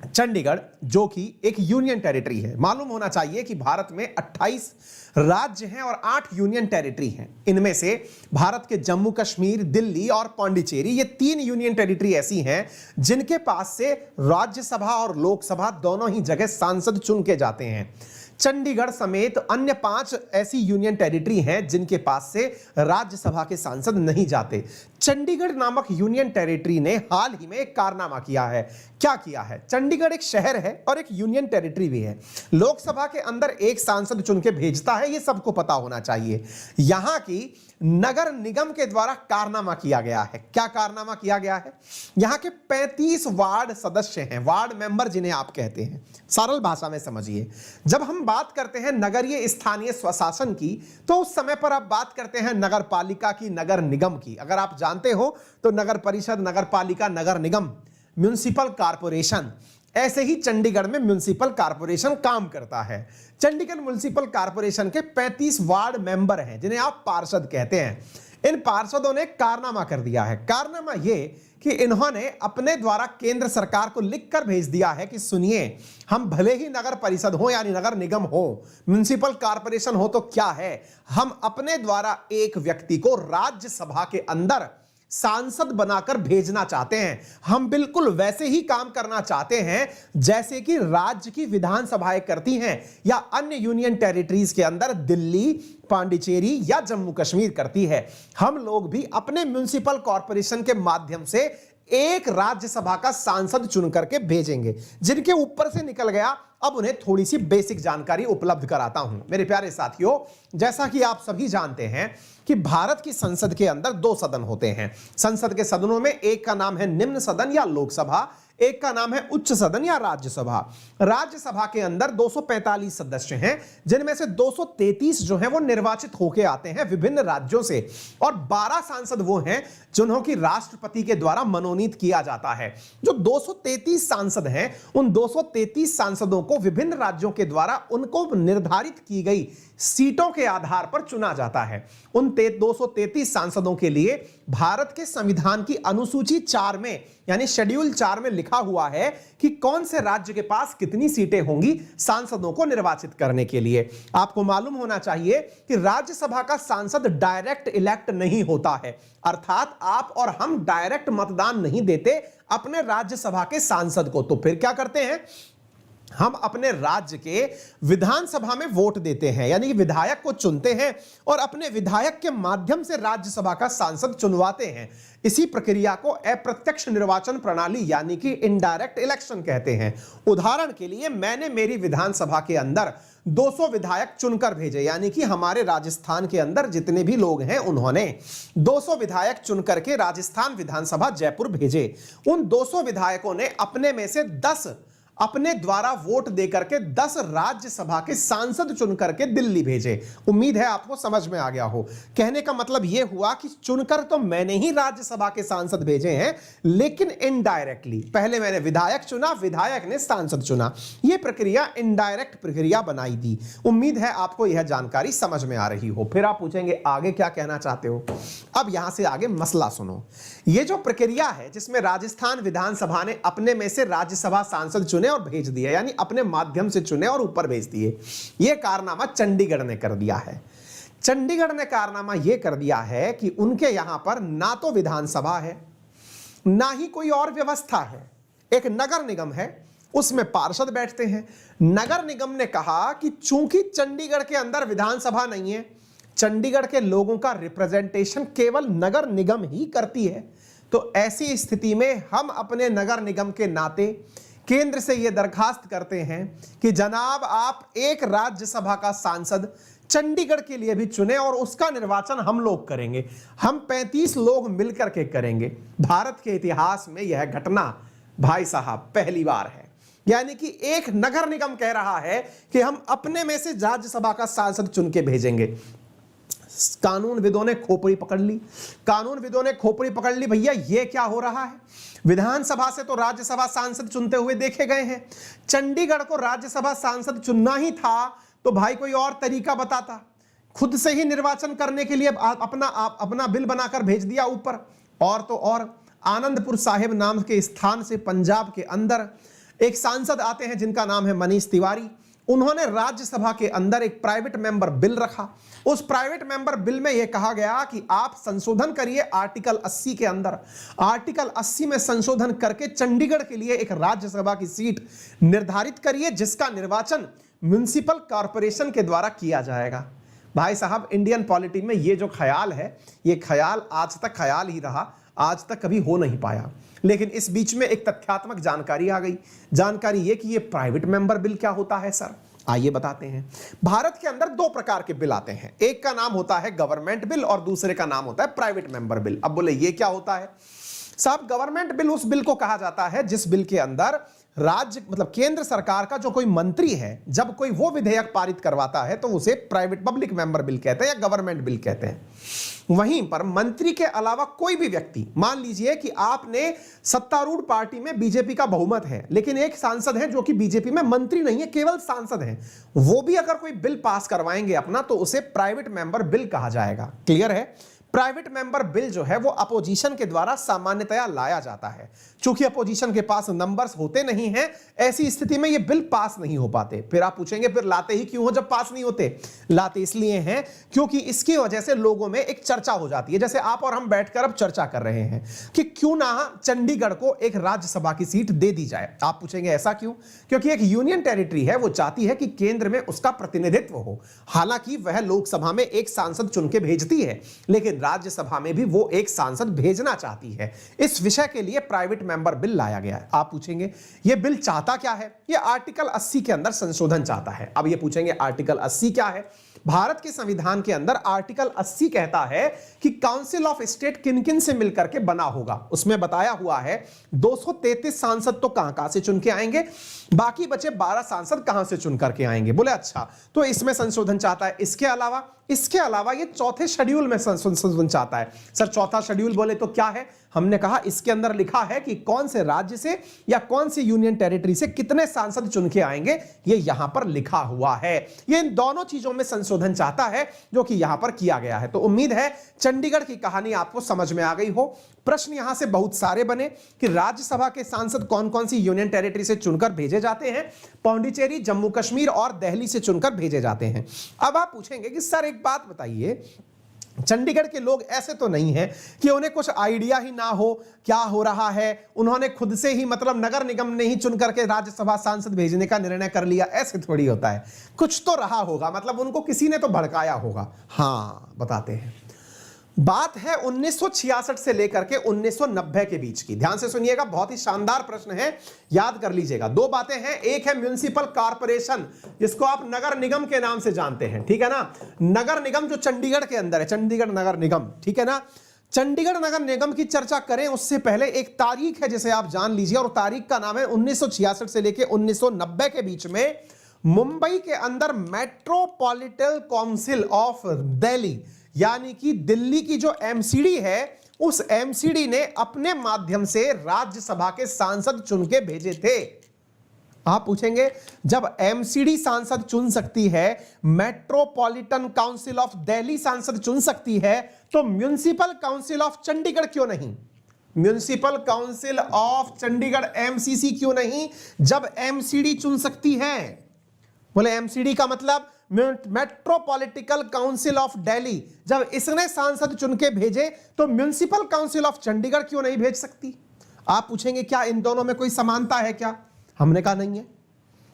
चंडीगढ़ जो कि एक यूनियन टेरिटरी है, मालूम होना चाहिए कि भारत में 28 राज्य हैं और 8 यूनियन टेरिटरी हैं। इनमें से भारत के जम्मू कश्मीर, दिल्ली और पौंडीचेरी, ये 3 यूनियन टेरिटरी ऐसी हैं जिनके पास से राज्यसभा और लोकसभा दोनों ही जगह सांसद चुन के जाते हैं। चंडीगढ़ समेत अन्य 5 ऐसी यूनियन टेरिटरी हैं जिनके पास से राज्यसभा के सांसद नहीं जाते। चंडीगढ़ नामक यूनियन टेरिटरी ने हाल ही में एक कारनामा किया है। क्या किया है? चंडीगढ़ एक शहर है और एक यूनियन टेरिटरी भी है। लोकसभा के अंदर एक सांसद चुन के भेजता है, ये सबको पता होना चाहिए। यहां की नगर निगम के द्वारा कारनामा किया गया है। क्या कारनामा किया गया है? यहां के 35 वार्ड सदस्य हैं, वार्ड मेंबर जिन्हें आप कहते हैं। सरल भाषा में समझिए, जब हम बात करते हैं नगरीय स्थानीय स्वशासन की, तो उस समय पर आप बात करते हैं नगर पालिका की, नगर निगम की। अगर आप जानते हो तो नगर परिषद, नगर पालिका, नगर निगम, म्युनिसिपल कॉर्पोरेशन, ऐसे ही चंडीगढ़ में म्युनिसिपल कॉर्पोरेशन काम करता है। चंडीगढ़ म्युनिसिपल कॉर्पोरेशन के 35 वार्ड मेंबर हैं जिन्हें आप पार्षद कहते हैं। इन पार्षदों ने कारनामा कर दिया है। कारनामा ये कि इन्होंने अपने द्वारा केंद्र सरकार को लिखकर भेज दिया है कि सुनिए, हम भले ही नगर परिषद हो यानी नगर निगम हो, म्युनिसिपल कॉर्पोरेशन हो तो क्या है, हम अपने द्वारा एक व्यक्ति को राज्यसभा के अंदर सांसद बनाकर भेजना चाहते हैं। हम बिल्कुल वैसे ही काम करना चाहते हैं जैसे कि राज्य की विधानसभाएं करती हैं या अन्य यूनियन टेरिटरीज के अंदर दिल्ली, पांडिचेरी या जम्मू कश्मीर करती है। हम लोग भी अपने म्युनिसिपल कॉर्पोरेशन के माध्यम से एक राज्यसभा का सांसद चुन करके भेजेंगे। जिनके ऊपर से निकल गया, अब उन्हें थोड़ी सी बेसिक जानकारी उपलब्ध कराता हूं। मेरे प्यारे साथियों, जैसा कि आप सभी जानते हैं कि भारत की संसद के अंदर 2 सदन होते हैं। संसद के सदनों में एक का नाम है निम्न सदन या लोकसभा, एक का नाम है उच्च सदन या राज्यसभा। राज्यसभा के अंदर 245 सदस्य हैं, जिनमें से 233 जो हैं वो निर्वाचित होके आते हैं विभिन्न राज्यों से, और 12 सांसद वो हैं जिन्हों की राष्ट्रपति के द्वारा मनोनीत किया जाता है। जो 233 सांसद हैं, उन 233 सांसदों को विभिन्न राज्यों के द्वारा उनको निर्धारित की गई सीटों के आधार पर चुना जाता है। उन 233 सांसदों के लिए भारत के संविधान की अनुसूची 4 में यानी शेड्यूल 4 में लिखा हुआ है कि कौन से राज्य के पास कितनी सीटें होंगी सांसदों को निर्वाचित करने के लिए। आपको मालूम होना चाहिए कि राज्यसभा का सांसद डायरेक्ट इलेक्ट नहीं होता है, अर्थात आप और हम डायरेक्ट मतदान नहीं देते अपने राज्यसभा के सांसद को। तो फिर क्या करते हैं, हम अपने राज्य के विधानसभा में वोट देते हैं, यानी कि विधायक को चुनते हैं और अपने विधायक के माध्यम से राज्यसभा का सांसद चुनवाते हैं। इसी प्रक्रिया को अप्रत्यक्ष निर्वाचन प्रणाली यानी कि इनडायरेक्ट इलेक्शन कहते हैं। उदाहरण के लिए, मैंने मेरी विधानसभा के अंदर 200 विधायक चुनकर भेजे, यानी कि हमारे राजस्थान के अंदर जितने भी लोग हैं उन्होंने 200 विधायक चुनकर के राजस्थान विधानसभा जयपुर भेजे। उन 200 विधायकों ने अपने में से 10 अपने द्वारा वोट देकर के 10 राज्यसभा के सांसद चुन करके दिल्ली भेजे। उम्मीद है आपको समझ में आ गया हो। कहने का मतलब यह हुआ कि चुनकर तो मैंने ही राज्यसभा के सांसद भेजे हैं, लेकिन इनडायरेक्टली पहले मैंने विधायक चुना, विधायक ने सांसद चुना। यह प्रक्रिया इनडायरेक्ट प्रक्रिया बनाई दी। उम्मीद है आपको यह जानकारी समझ में आ रही हो। फिर आप पूछेंगे आगे क्या कहना चाहते हो। अब यहां से आगे मसला सुनो। यह जो प्रक्रिया है जिसमें राजस्थान विधानसभा ने अपने में से राज्यसभा सांसद चुने और भेज दिया, यानी अपने माध्यम से चुने और ऊपर भेज दिए, यह कारनामा चंडीगढ़ ने कर दिया है। चंडीगढ़ ने कारनामा यह कर दिया है कि उनके यहां पर ना तो विधानसभा है, ना ही कोई और व्यवस्था है। एक नगर निगम है, उसमें पार्षद बैठते हैं। नगर निगम ने कहा कि चूंकि चंडीगढ़ के अंदर विधानसभा नहीं है, चंडीगढ़ के लोगों का रिप्रेजेंटेशन केवल नगर निगम ही करती है, तो ऐसी स्थिति में हम अपने नगर निगम के नाते केंद्र से यह दरखास्त करते हैं कि जनाब आप एक राज्यसभा का सांसद चंडीगढ़ के लिए भी चुने और उसका निर्वाचन हम लोग करेंगे। हम 35 लोग मिलकर के करेंगे। भारत के इतिहास में यह घटना भाई साहब पहली बार है। यानी कि एक नगर निगम कह रहा है कि हम अपने में से राज्यसभा का सांसद चुन के भेजेंगे। कानूनविदों ने खोपड़ी पकड़ ली। कानूनविदों ने खोपड़ी पकड़ ली, भैया ये क्या हो रहा है। विधानसभा से तो राज्यसभा सांसद चुनते हुए देखे गए हैं, चंडीगढ़ को राज्यसभा सांसद चुनना ही था तो भाई कोई और तरीका बताता। खुद से ही निर्वाचन करने के लिए अपना बिल बनाकर भेज दिया ऊपर। और तो और आनंदपुर साहिब नाम के स्थान से पंजाब के अंदर एक सांसद आते हैं जिनका नाम है मनीष तिवारी। उन्होंने राज्यसभा के अंदर एक प्राइवेट मेंबर बिल रखा। उस प्राइवेट मेंबर बिल में यह कहा गया कि आप संशोधन करिए आर्टिकल 80 के अंदर। आर्टिकल 80 में संशोधन करके चंडीगढ़ के लिए एक राज्यसभा की सीट निर्धारित करिए जिसका निर्वाचन म्युनिसिपल कॉर्पोरेशन के द्वारा किया जाएगा। भाई साहब, इंडियन पॉलिटी में ये जो ख्याल है, ये ख्याल आज तक ख्याल ही रहा, आज तक कभी हो नहीं पाया। लेकिन इस बीच में एक तथ्यात्मक जानकारी आ गई। जानकारी ये कि ये प्राइवेट मेंबर बिल क्या होता है सर, आइए बताते हैं। भारत के अंदर 2 प्रकार के बिल आते हैं, एक का नाम होता है गवर्नमेंट बिल और दूसरे का नाम होता है प्राइवेट मेंबर बिल। अब बोले ये क्या होता है साहब। गवर्नमेंट बिल उस बिल को कहा जाता है जिस बिल के अंदर राज्य मतलब केंद्र सरकार का जो कोई मंत्री है, जब कोई वो विधेयक पारित करवाता है तो उसे प्राइवेट पब्लिक मेंबर बिल कहते हैं या गवर्नमेंट बिल कहते हैं। वहीं पर मंत्री के अलावा कोई भी व्यक्ति, मान लीजिए कि आपने सत्तारूढ़ पार्टी में बीजेपी का बहुमत है, लेकिन एक सांसद है जो कि बीजेपी में मंत्री नहीं है, केवल सांसद है, वो भी अगर कोई बिल पास करवाएंगे अपना तो उसे प्राइवेट मेंबर बिल कहा जाएगा। क्लियर है। प्राइवेट मेंबर बिल जो है वो अपोजिशन के द्वारा सामान्यतया लाया जाता है। चूंकि अपोजिशन के पास नंबर्स होते नहीं हैं, ऐसी स्थिति में ये बिल पास नहीं हो पाते। फिर आप पूछेंगे फिर लाते ही क्यों हो जब पास नहीं होते। लाते इसलिए हैं क्योंकि इसकी वजह से लोगों में एक चर्चा हो जाती है, जैसे आप और हम बैठकर अब चर्चा कर रहे हैं कि क्यों ना चंडीगढ़ को एक राज्यसभा की सीट दे दी जाए। आप पूछेंगे ऐसा क्यों। क्योंकि एक यूनियन टेरिटरी है, वो चाहती है कि केंद्र में उसका प्रतिनिधित्व हो। हालांकि वह लोकसभा में एक सांसद चुन के भेजती है, लेकिन राज्यसभा में भी वो एक सांसद भेजना चाहती है। इस विषय के लिए प्राइवेट मेंबर बिल लाया गया है। आप पूछेंगे ये बिल चाहता क्या है? ये आर्टिकल 80 के अंदर संशोधन चाहता है। अब ये पूछेंगे आर्टिकल 80 क्या है? भारत के संविधान के अंदर आर्टिकल 80 कहता है कि काउंसिल ऑफ स्टेट किन किन से मिलकर के बना होगा। उसमें बताया हुआ है 233 सांसद तो कहां से चुन के आएंगे, बाकी बचे 12 सांसद कहां से चुन करके आएंगे। बोले अच्छा, तो इसमें संशोधन चाहता है। इसके अलावा ये चौथे शेड्यूल में संशोधन चाहता है। सर चौथा शेड्यूल बोले तो क्या है? हमने कहा इसके अंदर लिखा है कि कौन से राज्य से या कौन सी यूनियन टेरिटरी से कितने सांसद चुन के आएंगे, ये यहां पर लिखा हुआ है। ये इन दोनों चीजों में संशोधन चाहता है जो कि यहां पर किया गया है। तो उम्मीद है चंडीगढ़ की कहानी आपको समझ में आ गई हो। प्रश्न यहां से बहुत सारे बने कि राज्यसभा के सांसद कौन कौन सी यूनियन टेरिटरी से चुनकर भेजे जाते हैं। पौंडीचेरी, जम्मू कश्मीर और दिल्ली से चुनकर भेजे जाते हैं। अब आप पूछेंगे कि सर एक बात बताइए, चंडीगढ़ के लोग ऐसे तो नहीं है कि उन्हें कुछ आइडिया ही ना हो क्या हो रहा है, उन्होंने खुद से ही मतलब नगर निगम ने ही चुन करके राज्यसभा सांसद भेजने का निर्णय कर लिया? ऐसे थोड़ी होता है, कुछ तो रहा होगा, मतलब उनको किसी ने तो भड़काया होगा। हां बताते हैं। बात है 1966 से लेकर के 1990 के बीच की। ध्यान से सुनिएगा, बहुत ही शानदार प्रश्न है, याद कर लीजिएगा। दो बातें हैं, एक है म्युनिसिपल कॉर्पोरेशन जिसको आप नगर निगम के नाम से जानते हैं, ठीक है ना। नगर निगम जो चंडीगढ़ के अंदर है, चंडीगढ़ नगर निगम, ठीक है ना। चंडीगढ़ नगर निगम की चर्चा करें उससे पहले एक तारीख है जिसे आप जान लीजिए, और तारीख का नाम है 1966 से लेकर 1990 के बीच में मुंबई के अंदर मेट्रोपॉलिटन काउंसिल ऑफ दिल्ली यानी कि दिल्ली की जो एमसीडी है, उस एमसीडी ने अपने माध्यम से राज्यसभा के सांसद चुन के भेजे थे। आप पूछेंगे जब एमसीडी सांसद चुन सकती है, मेट्रोपॉलिटन काउंसिल ऑफ दिल्ली सांसद चुन सकती है, तो म्युनिसिपल काउंसिल ऑफ चंडीगढ़ क्यों नहीं? Municipal council of Chandigarh MCC क्यों नहीं, जब एमसीडी चुन सकती है? बोले एमसीडी का मतलब मेट्रोपॉलिटिकल काउंसिल ऑफ दिल्ली, जब इसने सांसद चुन के भेजे तो म्युनिसिपल काउंसिल ऑफ चंडीगढ़ क्यों नहीं भेज सकती? आप पूछेंगे क्या इन दोनों में कोई समानता है क्या? हमने कहा नहीं है।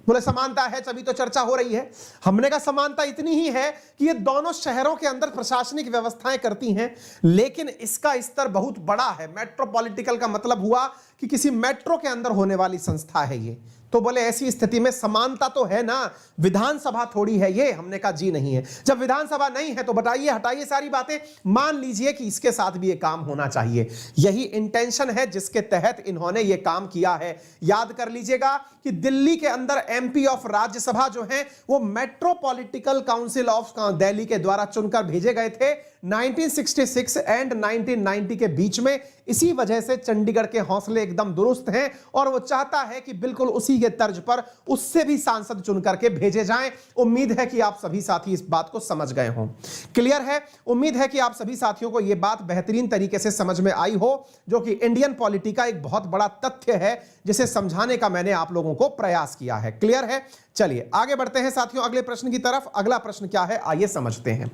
बोले समानता है तभी तो चर्चा हो रही है। हमने कहा समानता इतनी ही है कि ये दोनों शहरों के अंदर प्रशासनिक व्यवस्थाएं करती हैं, लेकिन इसका स्तर बहुत बड़ा है। मेट्रोपॉलिटिकल का मतलब हुआ कि किसी मेट्रो के अंदर होने वाली संस्था है ये। तो बोले ऐसी स्थिति में समानता तो है ना, विधानसभा थोड़ी है ये। हमने कहा जी नहीं है। जब विधानसभा नहीं है तो बताइए, हटाइए सारी बातें, मान लीजिए कि इसके साथ भी ये काम होना चाहिए। यही इंटेंशन है जिसके तहत इन्होंने ये काम किया है। याद कर लीजिएगा कि दिल्ली के अंदर एमपी ऑफ राज्यसभा जो है वो मेट्रोपॉलिटिकल काउंसिल ऑफ दिल्ली के द्वारा चुनकर भेजे गए थे 1966 एंड 1990 के बीच में। इसी वजह से चंडीगढ़ के हौसले एकदम दुरुस्त हैं और वो चाहता है कि बिल्कुल उसी के तर्ज पर उससे भी सांसद चुन करके भेजे जाएं। उम्मीद है कि आप सभी साथी इस बात को समझ गए हों। क्लियर है? उम्मीद है कि आप सभी साथियों को यह बात बेहतरीन तरीके से समझ में आई हो, जो कि इंडियन पॉलिटी का एक बहुत बड़ा तथ्य है जिसे समझाने का मैंने आप लोगों को प्रयास किया है। क्लियर है? चलिए आगे बढ़ते हैं साथियों अगले प्रश्न की तरफ। अगला प्रश्न क्या है आइए समझते हैं।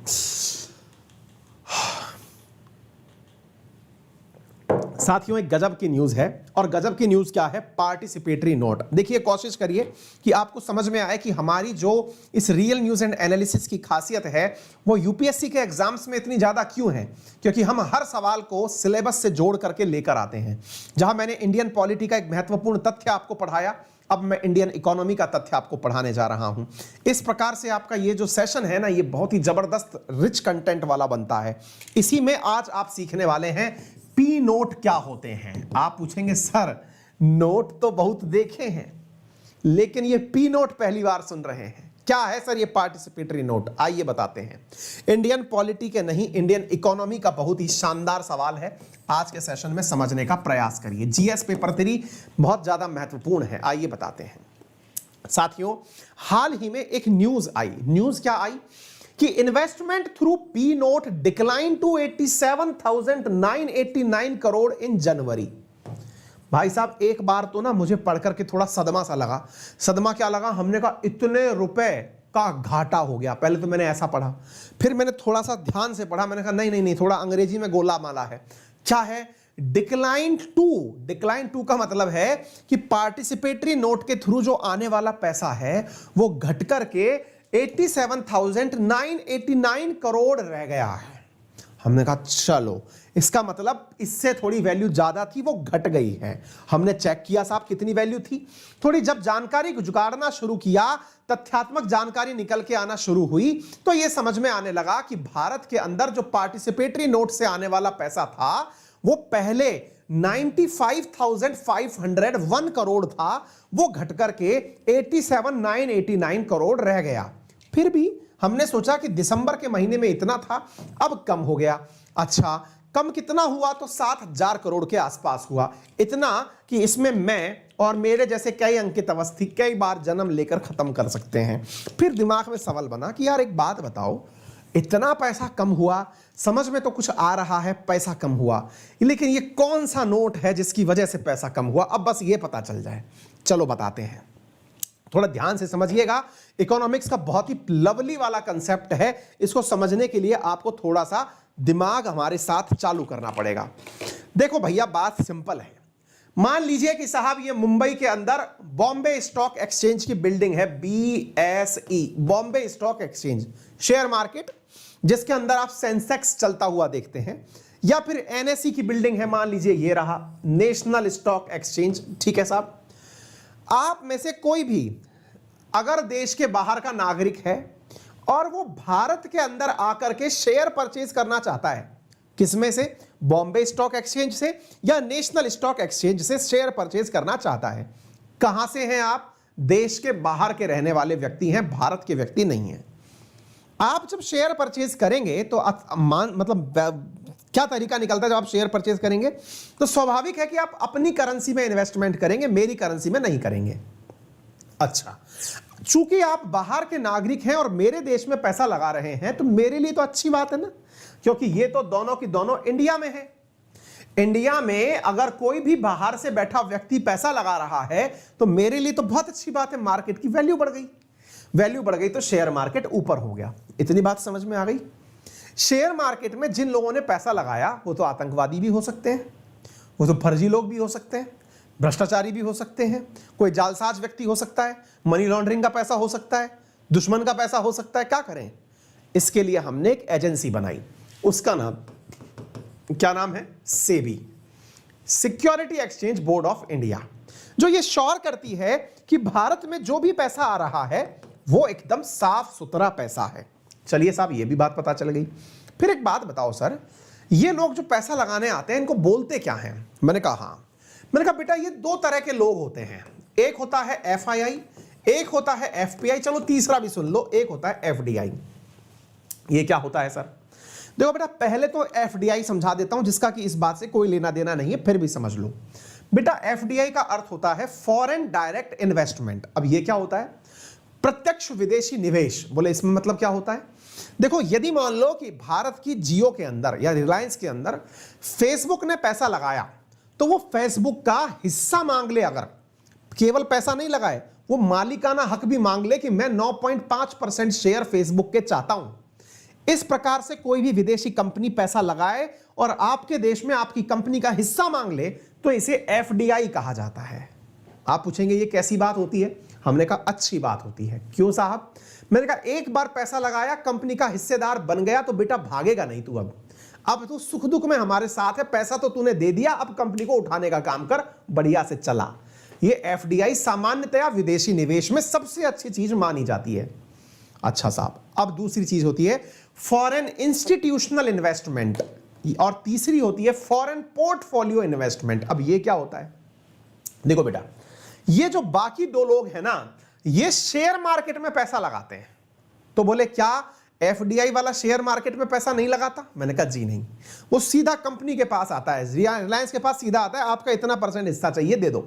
साथियों एक गजब की न्यूज है, और गजब की न्यूज क्या है? Participatory note. देखिए कोशिश करिए कि आपको समझ में आए कि हमारी जो इस रियल न्यूज एंड एनालिसिस की खासियत है वो यूपीएससी के एग्जाम्स में इतनी ज्यादा क्यों है, क्योंकि हम हर सवाल को सिलेबस से जोड़ करके लेकर आते हैं। जहां मैंने इंडियन पॉलिटी का एक महत्वपूर्ण तथ्य आपको पढ़ाया, अब मैं इंडियन इकोनॉमी का तथ्य आपको पढ़ाने जा रहा हूं। इस प्रकार से आपका ये जो सेशन है ना, ये बहुत ही जबरदस्त रिच कंटेंट वाला बनता है। इसी में आज आप सीखने वाले हैं पी नोट क्या होते हैं। आप पूछेंगे सर नोट तो बहुत देखे हैं, लेकिन ये पी नोट पहली बार सुन रहे हैं, क्या है सर ये पार्टिसिपेटरी नोट? आइए बताते हैं। इंडियन पॉलिटी के नहीं, इंडियन इकोनॉमी का बहुत ही शानदार सवाल है। आज के सेशन में समझने का प्रयास करिए। जीएस पेपर 3 बहुत ज्यादा महत्वपूर्ण है। आइए बताते हैं साथियों, हाल ही में एक न्यूज आई। न्यूज क्या आई कि investment through P note decline to 87,989 crore in January. भाई साहब एक बार तो ना मुझे पढ़ करके थोड़ा सदमा सा लगा। सदमा क्या लगा? हमने कहा इतने रुपए का घाटा हो गया। पहले तो मैंने ऐसा पढ़ा, फिर मैंने थोड़ा सा ध्यान से पढ़ा, मैंने कहा नहीं, थोड़ा अंग्रेजी में गोला माला है। क्या है? डिक्लाइन टू का मतलब है कि पार्टिसिपेटरी नोट के थ्रू जो आने वाला पैसा है वो घट करके 87,989 करोड़ रह गया है। हमने कहा चलो, इसका मतलब इससे थोड़ी वैल्यू ज्यादा थी, वो घट गई है। हमने चेक किया साहब कितनी वैल्यू थी। थोड़ी जब जानकारी जुगाड़ना शुरू किया, तथ्यात्मक जानकारी निकल के आना शुरू हुई, तो यह समझ में आने लगा कि भारत के अंदर जो पार्टिसिपेटरी नोट से आने वाला पैसा था वो पहले 95,501 करोड़ था, वो घट करके 87,989 करोड़ रह गया। फिर भी हमने सोचा कि दिसंबर के महीने में इतना था, अब कम हो गया। अच्छा, कम कितना हुआ? तो 7,000 करोड़ के आसपास हुआ। इतना कि इसमें मैं और मेरे जैसे कई अंकित अवस्थी कई बार जन्म लेकर खत्म कर सकते हैं। फिर दिमाग में सवाल बना कि यार एक बात बताओ, इतना पैसा कम हुआ, समझ में तो कुछ आ रहा है पैसा कम हुआ, लेकिन ये कौन सा नोट है जिसकी वजह से पैसा कम हुआ? अब बस ये पता चल जाए। चलो बताते हैं, थोड़ा ध्यान से समझिएगा। इकोनॉमिक्स का बहुत ही लवली वाला कंसेप्ट है, इसको समझने के लिए आपको थोड़ा सा दिमाग हमारे साथ चालू करना पड़ेगा। देखो भैया, बात सिंपल है। मान लीजिए कि साहब ये मुंबई के अंदर बॉम्बे स्टॉक एक्सचेंज की बिल्डिंग है, BSE, Bombay stock exchange share market, जिसके अंदर आप सेंसेक्स चलता हुआ देखते हैं। या फिर NSE की बिल्डिंग है, मान लीजिए ये रहा नेशनल स्टॉक एक्सचेंज। ठीक है साहब, आप में से कोई भी अगर देश के बाहर का नागरिक है और वो भारत के अंदर आकर के शेयर परचेज करना चाहता है, किसमें से? बॉम्बे स्टॉक एक्सचेंज से या नेशनल स्टॉक एक्सचेंज से शेयर परचेज करना चाहता है। कहां से हैं आप? देश के बाहर के रहने वाले व्यक्ति हैं, भारत के व्यक्ति नहीं हैं। आप जब शेयर परचेज करेंगे तो मतलब क्या तरीका निकलता है? जब आप शेयर परचेज करेंगे तो स्वाभाविक है कि आप अपनी करेंसी में इन्वेस्टमेंट करेंगे, मेरी करेंसी में नहीं करेंगे। अच्छा, चूंकि आप बाहर के नागरिक हैं और मेरे देश में पैसा लगा रहे हैं, तो मेरे लिए तो अच्छी बात है ना, क्योंकि ये तो दोनों की दोनों इंडिया में है। इंडिया में अगर कोई भी बाहर से बैठा व्यक्ति पैसा लगा रहा है तो मेरे लिए तो बहुत अच्छी बात है, मार्केट की वैल्यू बढ़ गई। वैल्यू बढ़ गई तो शेयर मार्केट ऊपर हो गया। इतनी बात समझ में आ गई? शेयर मार्केट में जिन लोगों ने पैसा लगाया वो तो आतंकवादी भी हो सकते हैं, वो तो फर्जी लोग भी हो सकते हैं, भ्रष्टाचारी भी हो सकते हैं, कोई जालसाज व्यक्ति हो सकता है, मनी लॉन्ड्रिंग का पैसा हो सकता है, दुश्मन का पैसा हो सकता है। क्या करें? इसके लिए हमने एक एजेंसी बनाई, उसका नाम क्या नाम है? SEBI, security exchange board of India, जो ये श्योर करती है कि भारत में जो भी पैसा आ रहा है वो एकदम साफ सुथरा पैसा है। चलिए साहब, ये भी बात पता चल गई। फिर एक बात बताओ सर, ये लोग जो पैसा लगाने आते हैं इनको बोलते क्या हैं? मैंने कहा हाँ। मैंने कहा बेटा, ये दो तरह के लोग होते हैं, एक होता है FII, एक होता है FPI, चलो तीसरा भी सुन लो, एक होता है FDI। ये क्या होता है सर? देखो बेटा, पहले तो FDI समझा देता हूं, जिसका कि इस बात से कोई लेना देना नहीं है, फिर भी समझ लो। बेटा, FDI का अर्थ होता है फॉरेन डायरेक्ट इन्वेस्टमेंट। अब ये क्या होता है? प्रत्यक्ष विदेशी निवेश। बोले इसमें मतलब क्या होता है? देखो, यदि मान लो कि भारत की जियो के अंदर या रिलायंस के अंदर फेसबुक ने पैसा लगाया, तो वो फेसबुक का हिस्सा मांग ले। अगर केवल पैसा नहीं लगाए, वो मालिकाना हक भी मांग ले कि मैं 9.5% शेयर फेसबुक के चाहता हूं। इस प्रकार से कोई भी विदेशी कंपनी पैसा लगाए और आपके देश में आपकी कंपनी का हिस्सा मांग ले, तो इसे FDI कहा जाता है। आप पूछेंगे ये कैसी बात होती है? हमने कहा अच्छी बात होती है। क्यों साहब? मैंने कहा एक बार पैसा लगाया, कंपनी का हिस्सेदार बन गया, तो बेटा भागेगा नहीं तू। अब तू सुख दुख में हमारे साथ है, पैसा तो तूने दे दिया, अब कंपनी को उठाने का काम कर, बढ़िया से चला। ये FDI सामान्यतया विदेशी निवेश में सबसे अच्छी चीज मानी जाती है। अच्छा साहब, अब दूसरी चीज होती है फॉरेन इंस्टीट्यूशनल इन्वेस्टमेंट, और तीसरी होती है फॉरेन पोर्टफोलियो इन्वेस्टमेंट। अब ये क्या होता है? देखो बेटा, ये जो बाकी दो लोग हैं ना, ये शेयर मार्केट में पैसा लगाते हैं। तो बोले क्या FDI वाला शेयर मार्केट में पैसा नहीं लगाता? मैंने कहा जी नहीं, वो सीधा कंपनी के पास आता है, रिलायंस के पास सीधा आता है, आपका इतना % हिस्सा चाहिए, दे दो।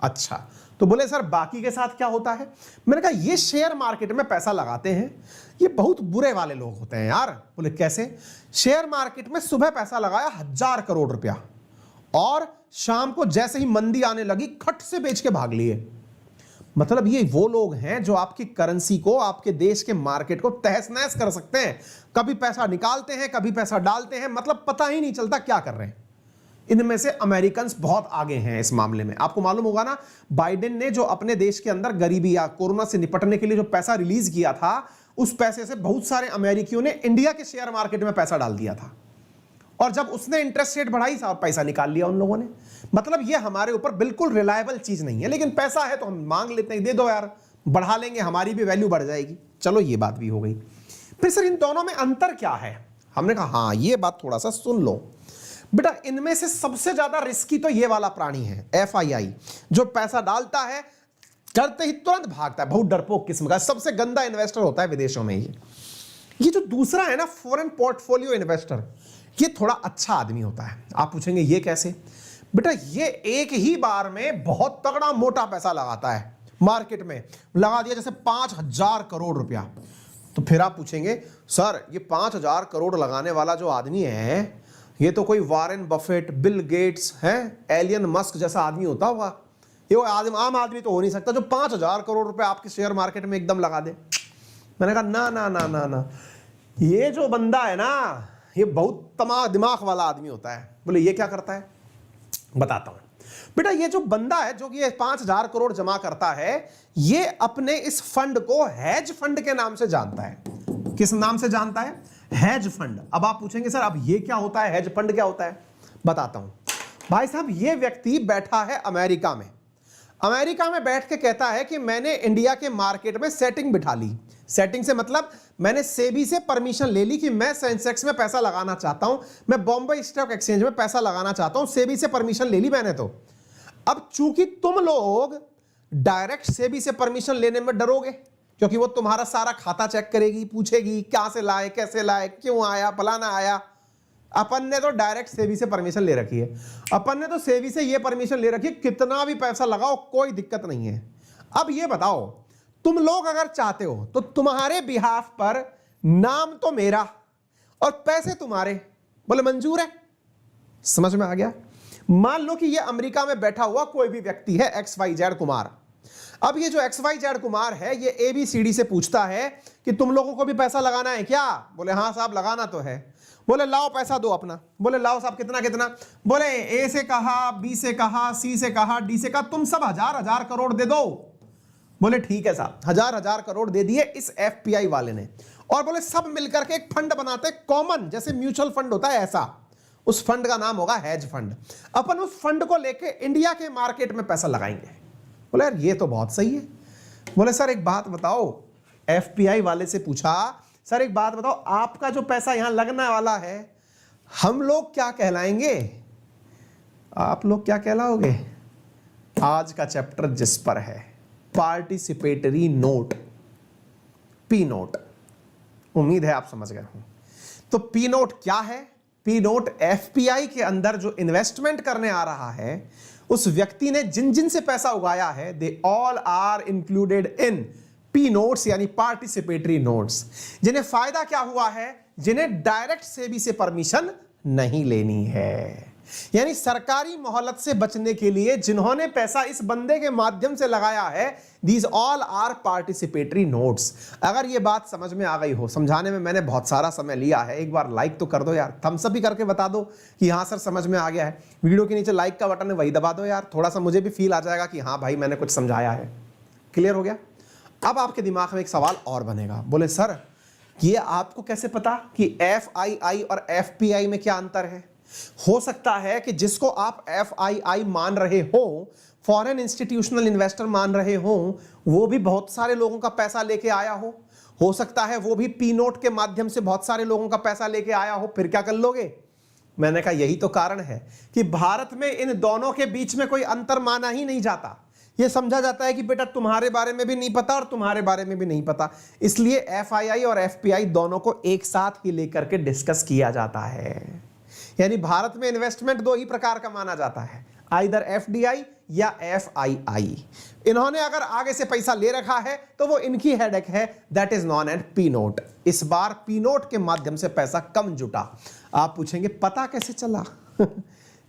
अच्छा, तो बोले सर बाकी के साथ क्या होता है? मैंने कहा ये शेयर मार्केट में पैसा लगाते हैं, ये बहुत बुरे वाले लोग होते हैं यार। बोले कैसे? शेयर मार्केट में सुबह पैसा लगाया 1000 करोड़ रुपया, और शाम को जैसे ही मंदी आने लगी खट से बेच के भाग लिए। मतलब ये वो लोग हैं जो आपकी करेंसी को, आपके देश के मार्केट को तहस नहस कर सकते हैं। कभी पैसा निकालते हैं, कभी पैसा डालते हैं, मतलब पता ही नहीं चलता क्या कर रहे हैं। इनमें से अमेरिकन बहुत आगे हैं इस मामले में। आपको मालूम होगा ना, बाइडेन ने जो अपने देश के अंदर गरीबी या कोरोना से निपटने के लिए जो पैसा रिलीज किया था, उस पैसे से बहुत सारे अमेरिकियों ने इंडिया के शेयर मार्केट में पैसा डाल दिया था। और जब उसने इंटरेस्ट रेट बढ़ाई साहब पैसा निकाल लिया उन लोगों ने। मतलब ये हमारे ऊपर बिल्कुल रिलायबल चीज नहीं है, लेकिन पैसा है तो हम मांग लेते हैं, दे दो यार, बढ़ा लेंगे, हमारी भी वैल्यू बढ़ जाएगी। चलो ये बात भी हो गई। फिर सर इन दोनों में अंतर क्या है? हमने कहा हाँ ये बात थोड़ा सा सुन लो बेटा। इनमें से सबसे ज्यादा रिस्की तो ये वाला प्राणी है, FII, जो पैसा डालता है करते ही तुरंत भागता है, बहुत डरपोक किस्म का, सबसे गंदा इन्वेस्टर होता है विदेशों में ये जो दूसरा है ना फॉरेन पोर्टफोलियो इन्वेस्टर, ये थोड़ा अच्छा आदमी होता है। आप पूछेंगे ये कैसे? बेटा ये एक ही बार में बहुत तगड़ा मोटा पैसा लगाता है, मार्केट में लगा दिया जैसे 5000 करोड़ रुपया। तो फिर आप पूछेंगे सर ये 5000 करोड़ लगाने वाला जो आदमी है ये तो कोई वारेन बफेट, बिल गेट्स हैं, एलियन मस्क जैसा आदमी होता होगा, ये आम आदमी तो हो नहीं सकता जो 5000 करोड़ रुपए आपके शेयर मार्केट में एकदम लगा दे। मैंने कहा ना ना ना ना ना, ये जो बंदा है ना ये बहुत दिमाग वाला आदमी होता है। बोले ये क्या करता है? बताता हूं बेटा। ये जो बंदा है जो कि ये 5000 करोड़ जमा करता है, ये अपने इस फंड को हेज फंड के नाम से जानता है। किस नाम से जानता है? Hedge fund. अब आप पूछेंगे सर अब ये क्या होता है, हेज फंड क्या होता है? बताता हूं भाई साहब। ये व्यक्ति बैठा है अमेरिका में, अमेरिका में बैठ के कहता है कि मैंने इंडिया के मार्केट में सेटिंग बिठा ली। सेटिंग से मतलब मैंने सेबी से परमिशन ले ली कि मैं सेंसेक्स में पैसा लगाना चाहता हूं, मैं बॉम्बे स्टॉक एक्सचेंज में पैसा लगाना चाहता हूं, सेबी से परमिशन ले ली मैंने। तो अब चूंकि तुम लोग डायरेक्ट सेबी से परमिशन लेने में डरोगे, क्योंकि वो तुम्हारा सारा खाता चेक करेगी, पूछेगी क्या से लाए, कैसे लाए, क्यों आया, फलाना आया। अपन ने तो डायरेक्ट सेबी से परमिशन ले रखी है, अपन ने तो सेबी से ये परमिशन ले रखी है कितना भी पैसा लगाओ कोई दिक्कत नहीं है। अब ये बताओ तुम लोग अगर चाहते हो तो तुम्हारे बिहाफ पर नाम तो मेरा और पैसे तुम्हारे, बोले मंजूर है? समझ में आ गया? मान लो कि ये अमेरिका में बैठा हुआ कोई भी व्यक्ति है XYZ कुमार। अब ये जो XYZ कुमार है ये ABCD से पूछता है कि तुम लोगों को भी पैसा लगाना है क्या? बोले हाँ साहब लगाना तो है। बोले लाओ पैसा दो अपना। बोले लाओ साहब कितना कितना? बोले A से कहा, B से कहा, C से कहा, D से कहा, तुम सब 1000 करोड़ दे दो। बोले ठीक है साहब, 1000 करोड़ दे दिए इस FPI वाले ने। और बोले सब मिलकर के एक फंड बनाते कॉमन, जैसे म्यूचुअल फंड होता है ऐसा, उस फंड का नाम होगा हेज फंड। अपन उस फंड को लेके इंडिया के मार्केट में पैसा लगाएंगे। बोले यार ये तो बहुत सही है। बोले सर एक बात बताओ, FPI वाले से पूछा सर एक बात बताओ, आपका जो पैसा यहां लगने वाला है हम लोग क्या कहलाएंगे? आप लोग क्या कहलाओगे? आज का चैप्टर जिस पर है पार्टिसिपेटरी नोट, P नोट। उम्मीद है आप समझ गए हों। तो P नोट क्या है? P नोट FPI के अंदर जो इन्वेस्टमेंट करने आ रहा है उस व्यक्ति ने जिन जिन से पैसा उगाया है they all are included in P notes, यानी पार्टिसिपेटरी नोट्स। जिन्हें फायदा क्या हुआ है? जिन्हें डायरेक्ट सेबी से परमिशन नहीं लेनी है, यानी सरकारी मोहलत से बचने के लिए जिन्होंने पैसा इस बंदे के माध्यम से लगाया है, these all are participatory notes. अगर ये बात समझ में आ गई हो, समझाने में मैंने बहुत सारा समय लिया है, एक बार लाइक तो कर दो यार, थम्स अप भी करके बता दो कि हाँ सर समझ में आ गया है। वीडियो के नीचे लाइक का बटन है वही दबा दो यार, थोड़ा सा मुझे भी फील आ जाएगा कि हाँ भाई मैंने कुछ समझाया है। क्लियर हो गया? अब आपके दिमाग में एक सवाल और बनेगा, बोले सर ये आपको कैसे पता कि FII और FPI में क्या अंतर है? हो सकता है कि जिसको आप FII मान रहे हो, फॉरेन इंस्टीट्यूशनल इन्वेस्टर मान रहे हो, वो भी बहुत सारे लोगों का पैसा लेके आया हो सकता है वो भी P नोट के माध्यम से बहुत सारे लोगों का पैसा लेके आया हो, फिर क्या कर लोगे? मैंने कहा यही तो कारण है कि भारत में इन दोनों के बीच में कोई अंतर माना ही नहीं जाता। ये समझा जाता है कि बेटा तुम्हारे बारे में भी नहीं पता और तुम्हारे बारे में भी नहीं पता, इसलिए FII और FPI दोनों को एक साथ ही लेकर के डिस्कस किया जाता है। यानी भारत में इन्वेस्टमेंट दो ही प्रकार का माना जाता है, आइदर FDI या FII। इन्होंने अगर आगे से पैसा ले रखा है तो वो इनकी हेडेक है, that is known as P note. इस बार P नोट के माध्यम से पैसा कम जुटा। आप पूछेंगे पता कैसे चला?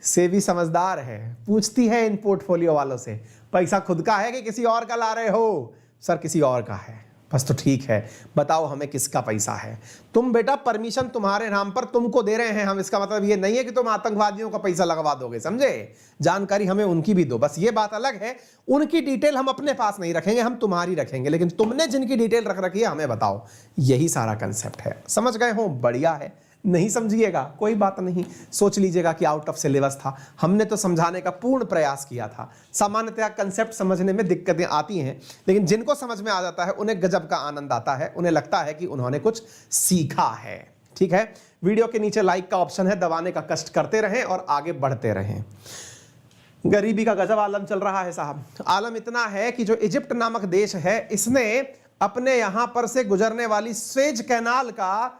सेबी समझदार है, पूछती है इन पोर्टफोलियो वालों से पैसा खुद का है कि किसी और का ला रहे हो? सर किसी और का है। बस तो ठीक है, बताओ हमें किसका पैसा है? तुम बेटा परमिशन तुम्हारे नाम पर तुमको दे रहे हैं हम, इसका मतलब ये नहीं है कि तुम आतंकवादियों का पैसा लगवा दोगे, समझे? जानकारी हमें उनकी भी दो, बस ये बात अलग है, उनकी डिटेल हम अपने पास नहीं रखेंगे, हम तुम्हारी रखेंगे, लेकिन तुमने जिनकी डिटेल रख रखी है हमें बताओ। यही सारा कंसेप्ट है, समझ गए हो? बढ़िया है, नहीं समझिएगा कोई बात नहीं, सोच लीजिएगा कि आउट ऑफ सिलेबस था। हमने तो समझाने का पूर्ण प्रयास किया था। सामान्यतः कंसेप्ट समझने में दिक्कतें आती हैं, लेकिन जिनको समझ में आ जाता है उन्हें गजब का आनंद आता है, उन्हें लगता है कि उन्होंने कुछ सीखा है। ठीक है, वीडियो के नीचे लाइक का ऑप्शन है, दबाने का कष्ट करते रहें और आगे बढ़ते रहें। गरीबी का गजब आलम चल रहा है साहब। आलम इतना है कि जो इजिप्ट नामक देश है, इसने अपने यहां पर से गुजरने वाली स्वेज कैनाल का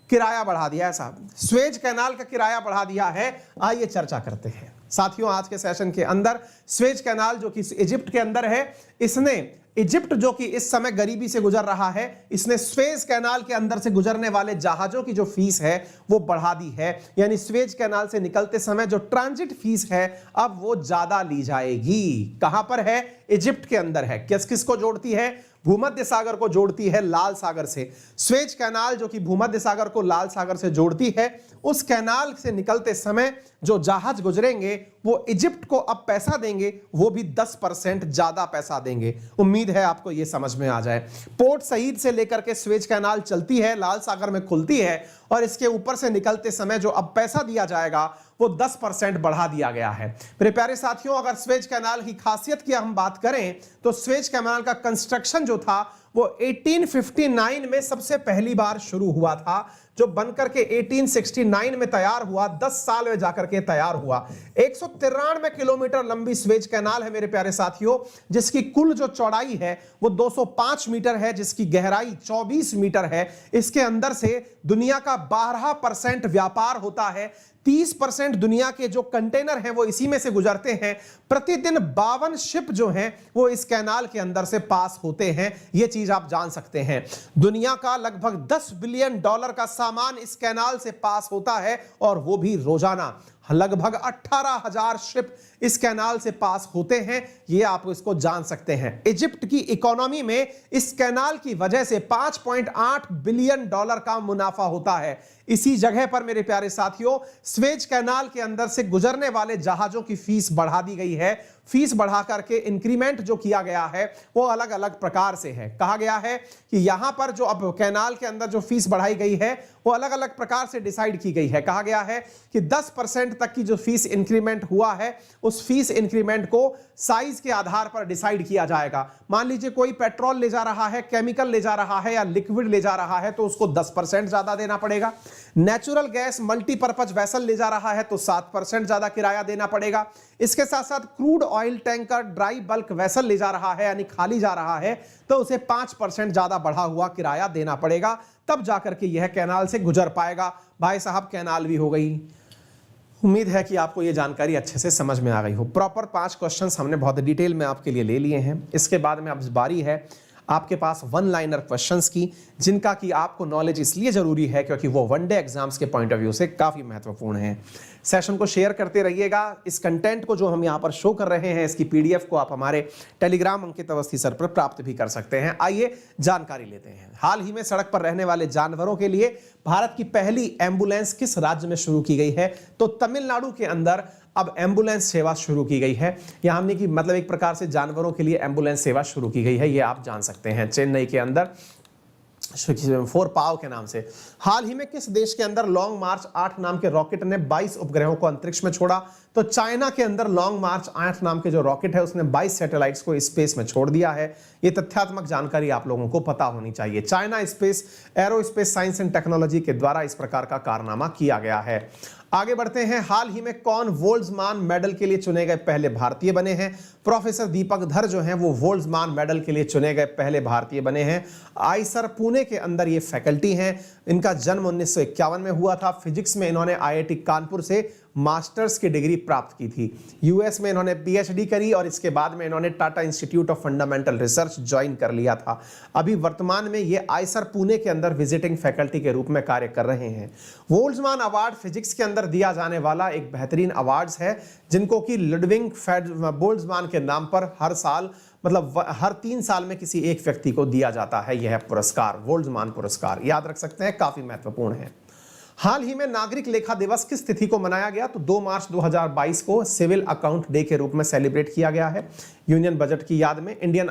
किराया बढ़ा दिया है साहब। स्वेज कैनाल का किराया बढ़ा दिया है। आइए चर्चा करते हैं साथियों आज के सेशन के अंदर। स्वेज कैनाल जो कि इजिप्ट के अंदर है, इसने इजिप्ट जो कि इस समय गरीबी से गुजर रहा है, इसने स्वेज कैनाल के अंदर से गुजरने वाले जहाजों की जो फीस है वो बढ़ा दी है। यानी स्वेज कैनाल से निकलते समय जो ट्रांजिट फीस है अब वो ज्यादा ली जाएगी। कहां पर है? इजिप्ट के अंदर है। किस किस को जोड़ती है? भूमध्य सागर को जोड़ती है लाल सागर से। स्वेज कैनाल जो कि भूमध्य सागर को लाल सागर से जोड़ती है, उस कैनाल से निकलते समय जो जहाज गुजरेंगे वो इजिप्ट को अब पैसा देंगे, वो भी 10% ज्यादा पैसा देंगे। उम्मीद है आपको यह समझ में आ जाए। पोर्ट सईद से लेकर के स्वेज कैनाल चलती है, लाल सागर में खुलती है, और इसके ऊपर से निकलते समय जो अब पैसा दिया जाएगा वो 10% बढ़ा दिया गया है। मेरे प्यारे साथियों, अगर स्वेज कैनाल की खासियत की हम बात करें तो स्वेज कैनाल का कंस्ट्रक्शन जो था वो 1859 में सबसे पहली बार शुरू हुआ था, जो बनकर के 1869 में तैयार हुआ, 10 साल में जाकर के तैयार हुआ। 193 किलोमीटर लंबी स्वेज कैनाल है मेरे प्यारे साथियों, जिसकी कुल जो चौड़ाई है वो 205 मीटर है, जिसकी गहराई 24 मीटर है। इसके अंदर से दुनिया का 12% व्यापार होता है। 30% दुनिया के जो कंटेनर हैं वो इसी में से गुजरते हैं। प्रतिदिन 52 शिप जो हैं वो इस कैनाल के अंदर से पास होते हैं। ये चीज आप जान सकते हैं। दुनिया का लगभग $10 बिलियन का सामान इस कैनाल से पास होता है, और वो भी रोजाना। लगभग 18,000 शिप इस कैनाल से पास होते हैं। ये आप इसको जान सकते हैं। इजिप्ट की इकोनॉमी में इस कैनाल की वजह से $5.8 बिलियन का मुनाफा होता है। इसी जगह पर मेरे प्यारे साथियों, स्वेज कैनाल के अंदर से गुजरने वाले जहाजों की फीस बढ़ा दी गई है। फीस बढ़ा करके इंक्रीमेंट जो किया गया है वो अलग अलग प्रकार से है। कहा गया है कि यहां पर जो अब कैनाल के अंदर जो फीस बढ़ाई गई है वो अलग अलग प्रकार से डिसाइड की गई है। कहा गया है कि 10% तक की जो फीस इंक्रीमेंट हुआ है, उस फीस इंक्रीमेंट को साइज के आधार पर डिसाइड किया जाएगा। मान लीजिए कोई पेट्रोल ले जा रहा है, केमिकल ले जा रहा है या लिक्विड ले जा रहा है तो उसको 10% ज्यादा देना पड़ेगा। नेचुरल गैस मल्टीपर्पज वेसल ले जा रहा है तो 7% ज्यादा किराया देना पड़ेगा। इसके साथ साथ crude oil tanker dry bulk vessel ले जा रहा है, यानी खाली जा रहा है, तो उसे 5% ज्यादा बढ़ा हुआ किराया देना पड़ेगा, तब जाकर के यह कैनाल से गुजर पाएगा। भाई साहब कैनाल भी हो गई। उम्मीद है कि आपको यह जानकारी अच्छे से समझ में आ गई हो। प्रॉपर 5 क्वेश्चंस हमने बहुत डिटेल में आपके लिए ले लिए हैं। इसके बाद में अब बारी है आपके पास वन लाइनर क्वेश्चंस की, जिनका कि आपको नॉलेज इसलिए जरूरी है क्योंकि वो वनडे एग्जाम्स के पॉइंट ऑफ व्यू से काफी महत्वपूर्ण है। सेशन को शेयर करते रहिएगा। इस कंटेंट को जो हम यहाँ पर शो कर रहे हैं, इसकी पीडीएफ को आप हमारे टेलीग्राम अंकित अवस्थी सर पर प्राप्त भी कर सकते हैं। आइए जानकारी लेते हैं। हाल ही में सड़क पर रहने वाले जानवरों के लिए भारत की पहली एम्बुलेंस किस राज्य में शुरू की गई है? तो तमिलनाडु के अंदर अब एम्बुलेंस सेवा शुरू की गई है। यहां हमने कि मतलब एक प्रकार से जानवरों के लिए एम्बुलेंस सेवा शुरू की गई है, ये आप जान सकते हैं। चेन्नई के अंदर 4 पाव के नाम से। हाल ही में किस देश के अंदर लॉन्ग मार्च 8 नाम के रॉकेट ने 22 उपग्रहों को अंतरिक्ष में छोड़ा? तो चाइना के अंदर लॉन्ग मार्च 8 नाम के जो रॉकेट है उसने 22 सैटेलाइट्स को स्पेस में छोड़ दिया है। ये तथ्यात्मक जानकारी आप लोगों को पता होनी चाहिए। China space aerospace science and technology के द्वारा इस प्रकार का कारनामा किया गया है। आगे बढ़ते हैं। हाल ही में कौन वोल्ट्जमान मेडल के लिए चुने गए पहले भारतीय बने हैं? प्रोफेसर दीपक धर जो हैं वो वोल्ट्जमान मेडल के लिए चुने गए पहले भारतीय बने हैं। आईसर पुणे के अंदर ये फैकल्टी हैं। इनका जन्म 1951 में हुआ था। फिजिक्स में इन्होंने आईआईटी कानपुर से मास्टर्स की डिग्री प्राप्त की थी। यूएस में इन्होंने पीएचडी करी और इसके बाद में इन्होंने Tata institute of fundamental research join कर लिया था। अभी वर्तमान में ये आईसर पुणे के अंदर विजिटिंग फैकल्टी के रूप में कार्य कर रहे हैं। वोल्ट्जमान अवार्ड फिजिक्स के अंदर दिया जाने वाला एक बेहतरीन अवार्ड्स है, जिनको कि लुडविग बोल्ट्जमान के नाम पर हर साल मतलब हर 3 साल में किसी एक व्यक्ति को दिया जाता है। यह पुरस्कार वोल्ट्जमान पुरस्कार, याद रख सकते हैं, काफी महत्वपूर्ण है। हाल ही में नागरिक लेखा दिवस किस तिथि को मनाया गया? तो 2 मार्च 2022 को सिविल अकाउंट डे के रूप में सेलिब्रेट किया गया है। यूनियन बजट की याद में इंडियन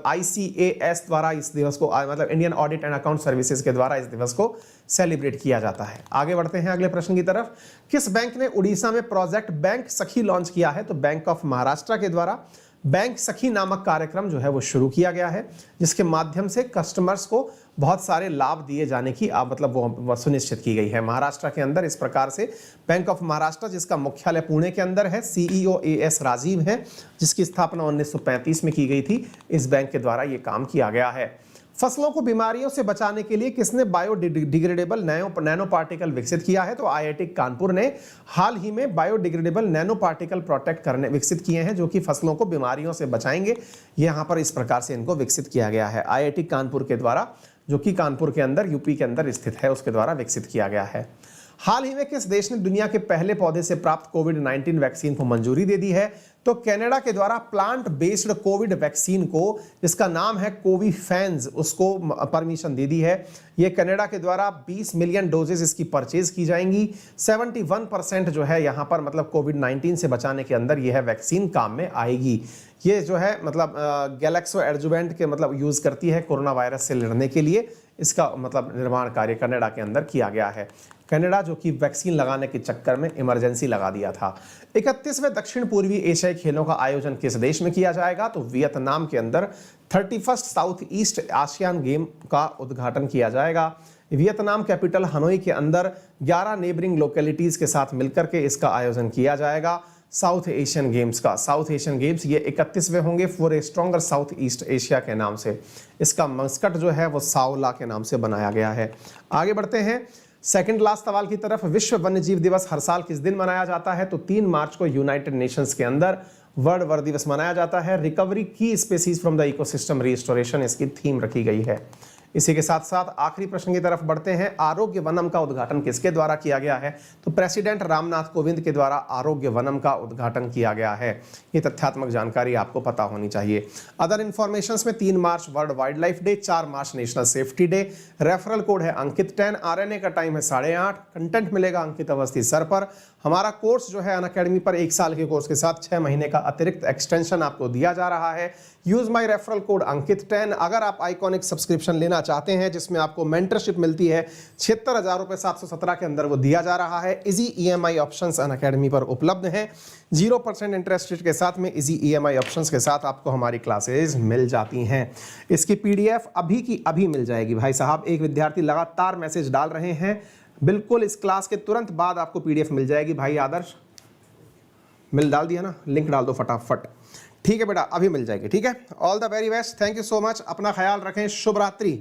ICAS द्वारा इस दिवस को Indian audit and account services के द्वारा इस दिवस को सेलिब्रेट किया जाता है। आगे बढ़ते हैं अगले प्रश्न की तरफ। किस बैंक ने उड़ीसा में प्रोजेक्ट बैंक सखी लॉन्च किया है? तो बैंक ऑफ महाराष्ट्र के द्वारा बैंक सखी नामक कार्यक्रम जो है वो शुरू किया गया है, जिसके माध्यम से कस्टमर्स को बहुत सारे लाभ दिए जाने की वो सुनिश्चित की गई है। महाराष्ट्र के अंदर इस प्रकार से बैंक ऑफ महाराष्ट्र, जिसका मुख्यालय पुणे के अंदर है, CEO AS राजीव है, जिसकी स्थापना 1935 में की गई थी। इस बैंक के द्वारा ये काम किया गया है। फसलों को बीमारियों से बचाने के लिए किसने बायोडिग्रेडेबल नैनो पार्टिकल विकसित किया है? तो IIT कानपुर ने हाल ही में बायोडिग्रेडेबल नैनो पार्टिकल विकसित किए हैं, जो कि फसलों को बीमारियों से बचाएंगे। यहाँ पर इस प्रकार से इनको विकसित किया गया है IIT कानपुर के द्वारा, जो कि कानपुर के अंदर यूपी के अंदर स्थित है, उसके द्वारा विकसित किया गया है। हाल ही में किस देश ने दुनिया के पहले पौधे से प्राप्त कोविड-19 वैक्सीन को मंजूरी दे दी है? तो कनाडा के द्वारा प्लांट बेस्ड कोविड वैक्सीन को, जिसका नाम है कोविफैन्स, उसको परमिशन दे दी है। ये कनाडा के द्वारा 20 मिलियन डोजेस इसकी परचेज की जाएंगी। 71% जो है यहाँ पर कोविड-19 से बचाने के अंदर यह वैक्सीन काम में आएगी। ये जो है गैलेक्सो एडजुवेंट के यूज करती है कोरोना वायरस से लड़ने के लिए। इसका निर्माण कार्य कनाडा के अंदर किया गया है। कनाडा जो कि वैक्सीन लगाने के चक्कर में इमरजेंसी लगा दिया था। 31वें दक्षिण पूर्वी एशियाई खेलों का आयोजन किस देश में किया जाएगा? तो वियतनाम के अंदर 31st south east ASEAN game का उद्घाटन किया जाएगा। वियतनाम कैपिटल हनोई के अंदर 11 नेबरिंग लोकेलिटीज के साथ मिलकर के इसका आयोजन किया जाएगा साउथ एशियन गेम्स का। साउथ एशियन गेम्स ये 31वें होंगे for a stronger south east Asia के नाम से। इसका मस्कट जो है वो साओला के नाम से बनाया गया है। आगे बढ़ते हैं सेकंड लास्ट सवाल की तरफ। विश्व वन्यजीव दिवस हर साल किस दिन मनाया जाता है? तो 3 मार्च को यूनाइटेड नेशंस के अंदर वर्ल्ड वन दिवस मनाया जाता है। रिकवरी की species from the ecosystem restoration इसकी थीम रखी गई है। इसी के साथ साथ आखिरी प्रश्न की तरफ बढ़ते हैं। आरोग्य वनम का उद्घाटन किसके द्वारा किया गया है? तो प्रेसिडेंट रामनाथ कोविंद के द्वारा आरोग्य वनम का उद्घाटन किया गया है। ये तथ्यात्मक जानकारी आपको पता होनी चाहिए। अदर इंफॉर्मेशंस में 3 March world wild life day, 4 March national safety day, referral code है अंकित 10, RNA का टाइम है 8:30, कंटेंट मिलेगा अंकित अवस्थी सर पर। हमारा कोर्स जो है अनअकैडमी पर 1 साल के कोर्स के साथ 6 महीने का अतिरिक्त एक्सटेंशन आपको दिया जा रहा है। यूज माई रेफरल कोड अंकित 10। अगर आप आइकॉनिक सब्सक्रिप्शन लेना चाहते हैं जिसमें आपको मेंटरशिप मिलती है 76,000 रुपए 717 के अंदर, वो दिया जा रहा है। इजी EMI ऑप्शंस अनअकैडमी पर उपलब्ध हैं। 0% इंटरेस्ट रेट के साथ में इजी EMI ऑप्शंस के साथ आपको हमारी क्लासेज मिल जाती हैं। इसकी PDF अभी की अभी मिल जाएगी भाई साहब। एक विद्यार्थी लगातार मैसेज डाल रहे हैं, बिल्कुल इस क्लास के तुरंत बाद आपको PDF मिल जाएगी। भाई आदर्श डाल दिया ना, लिंक डाल दो फटाफट। ठीक है बेटा, अभी मिल जाएगी। ठीक है, all the very best, thank you so much, अपना ख्याल रखें, शुभ रात्रि।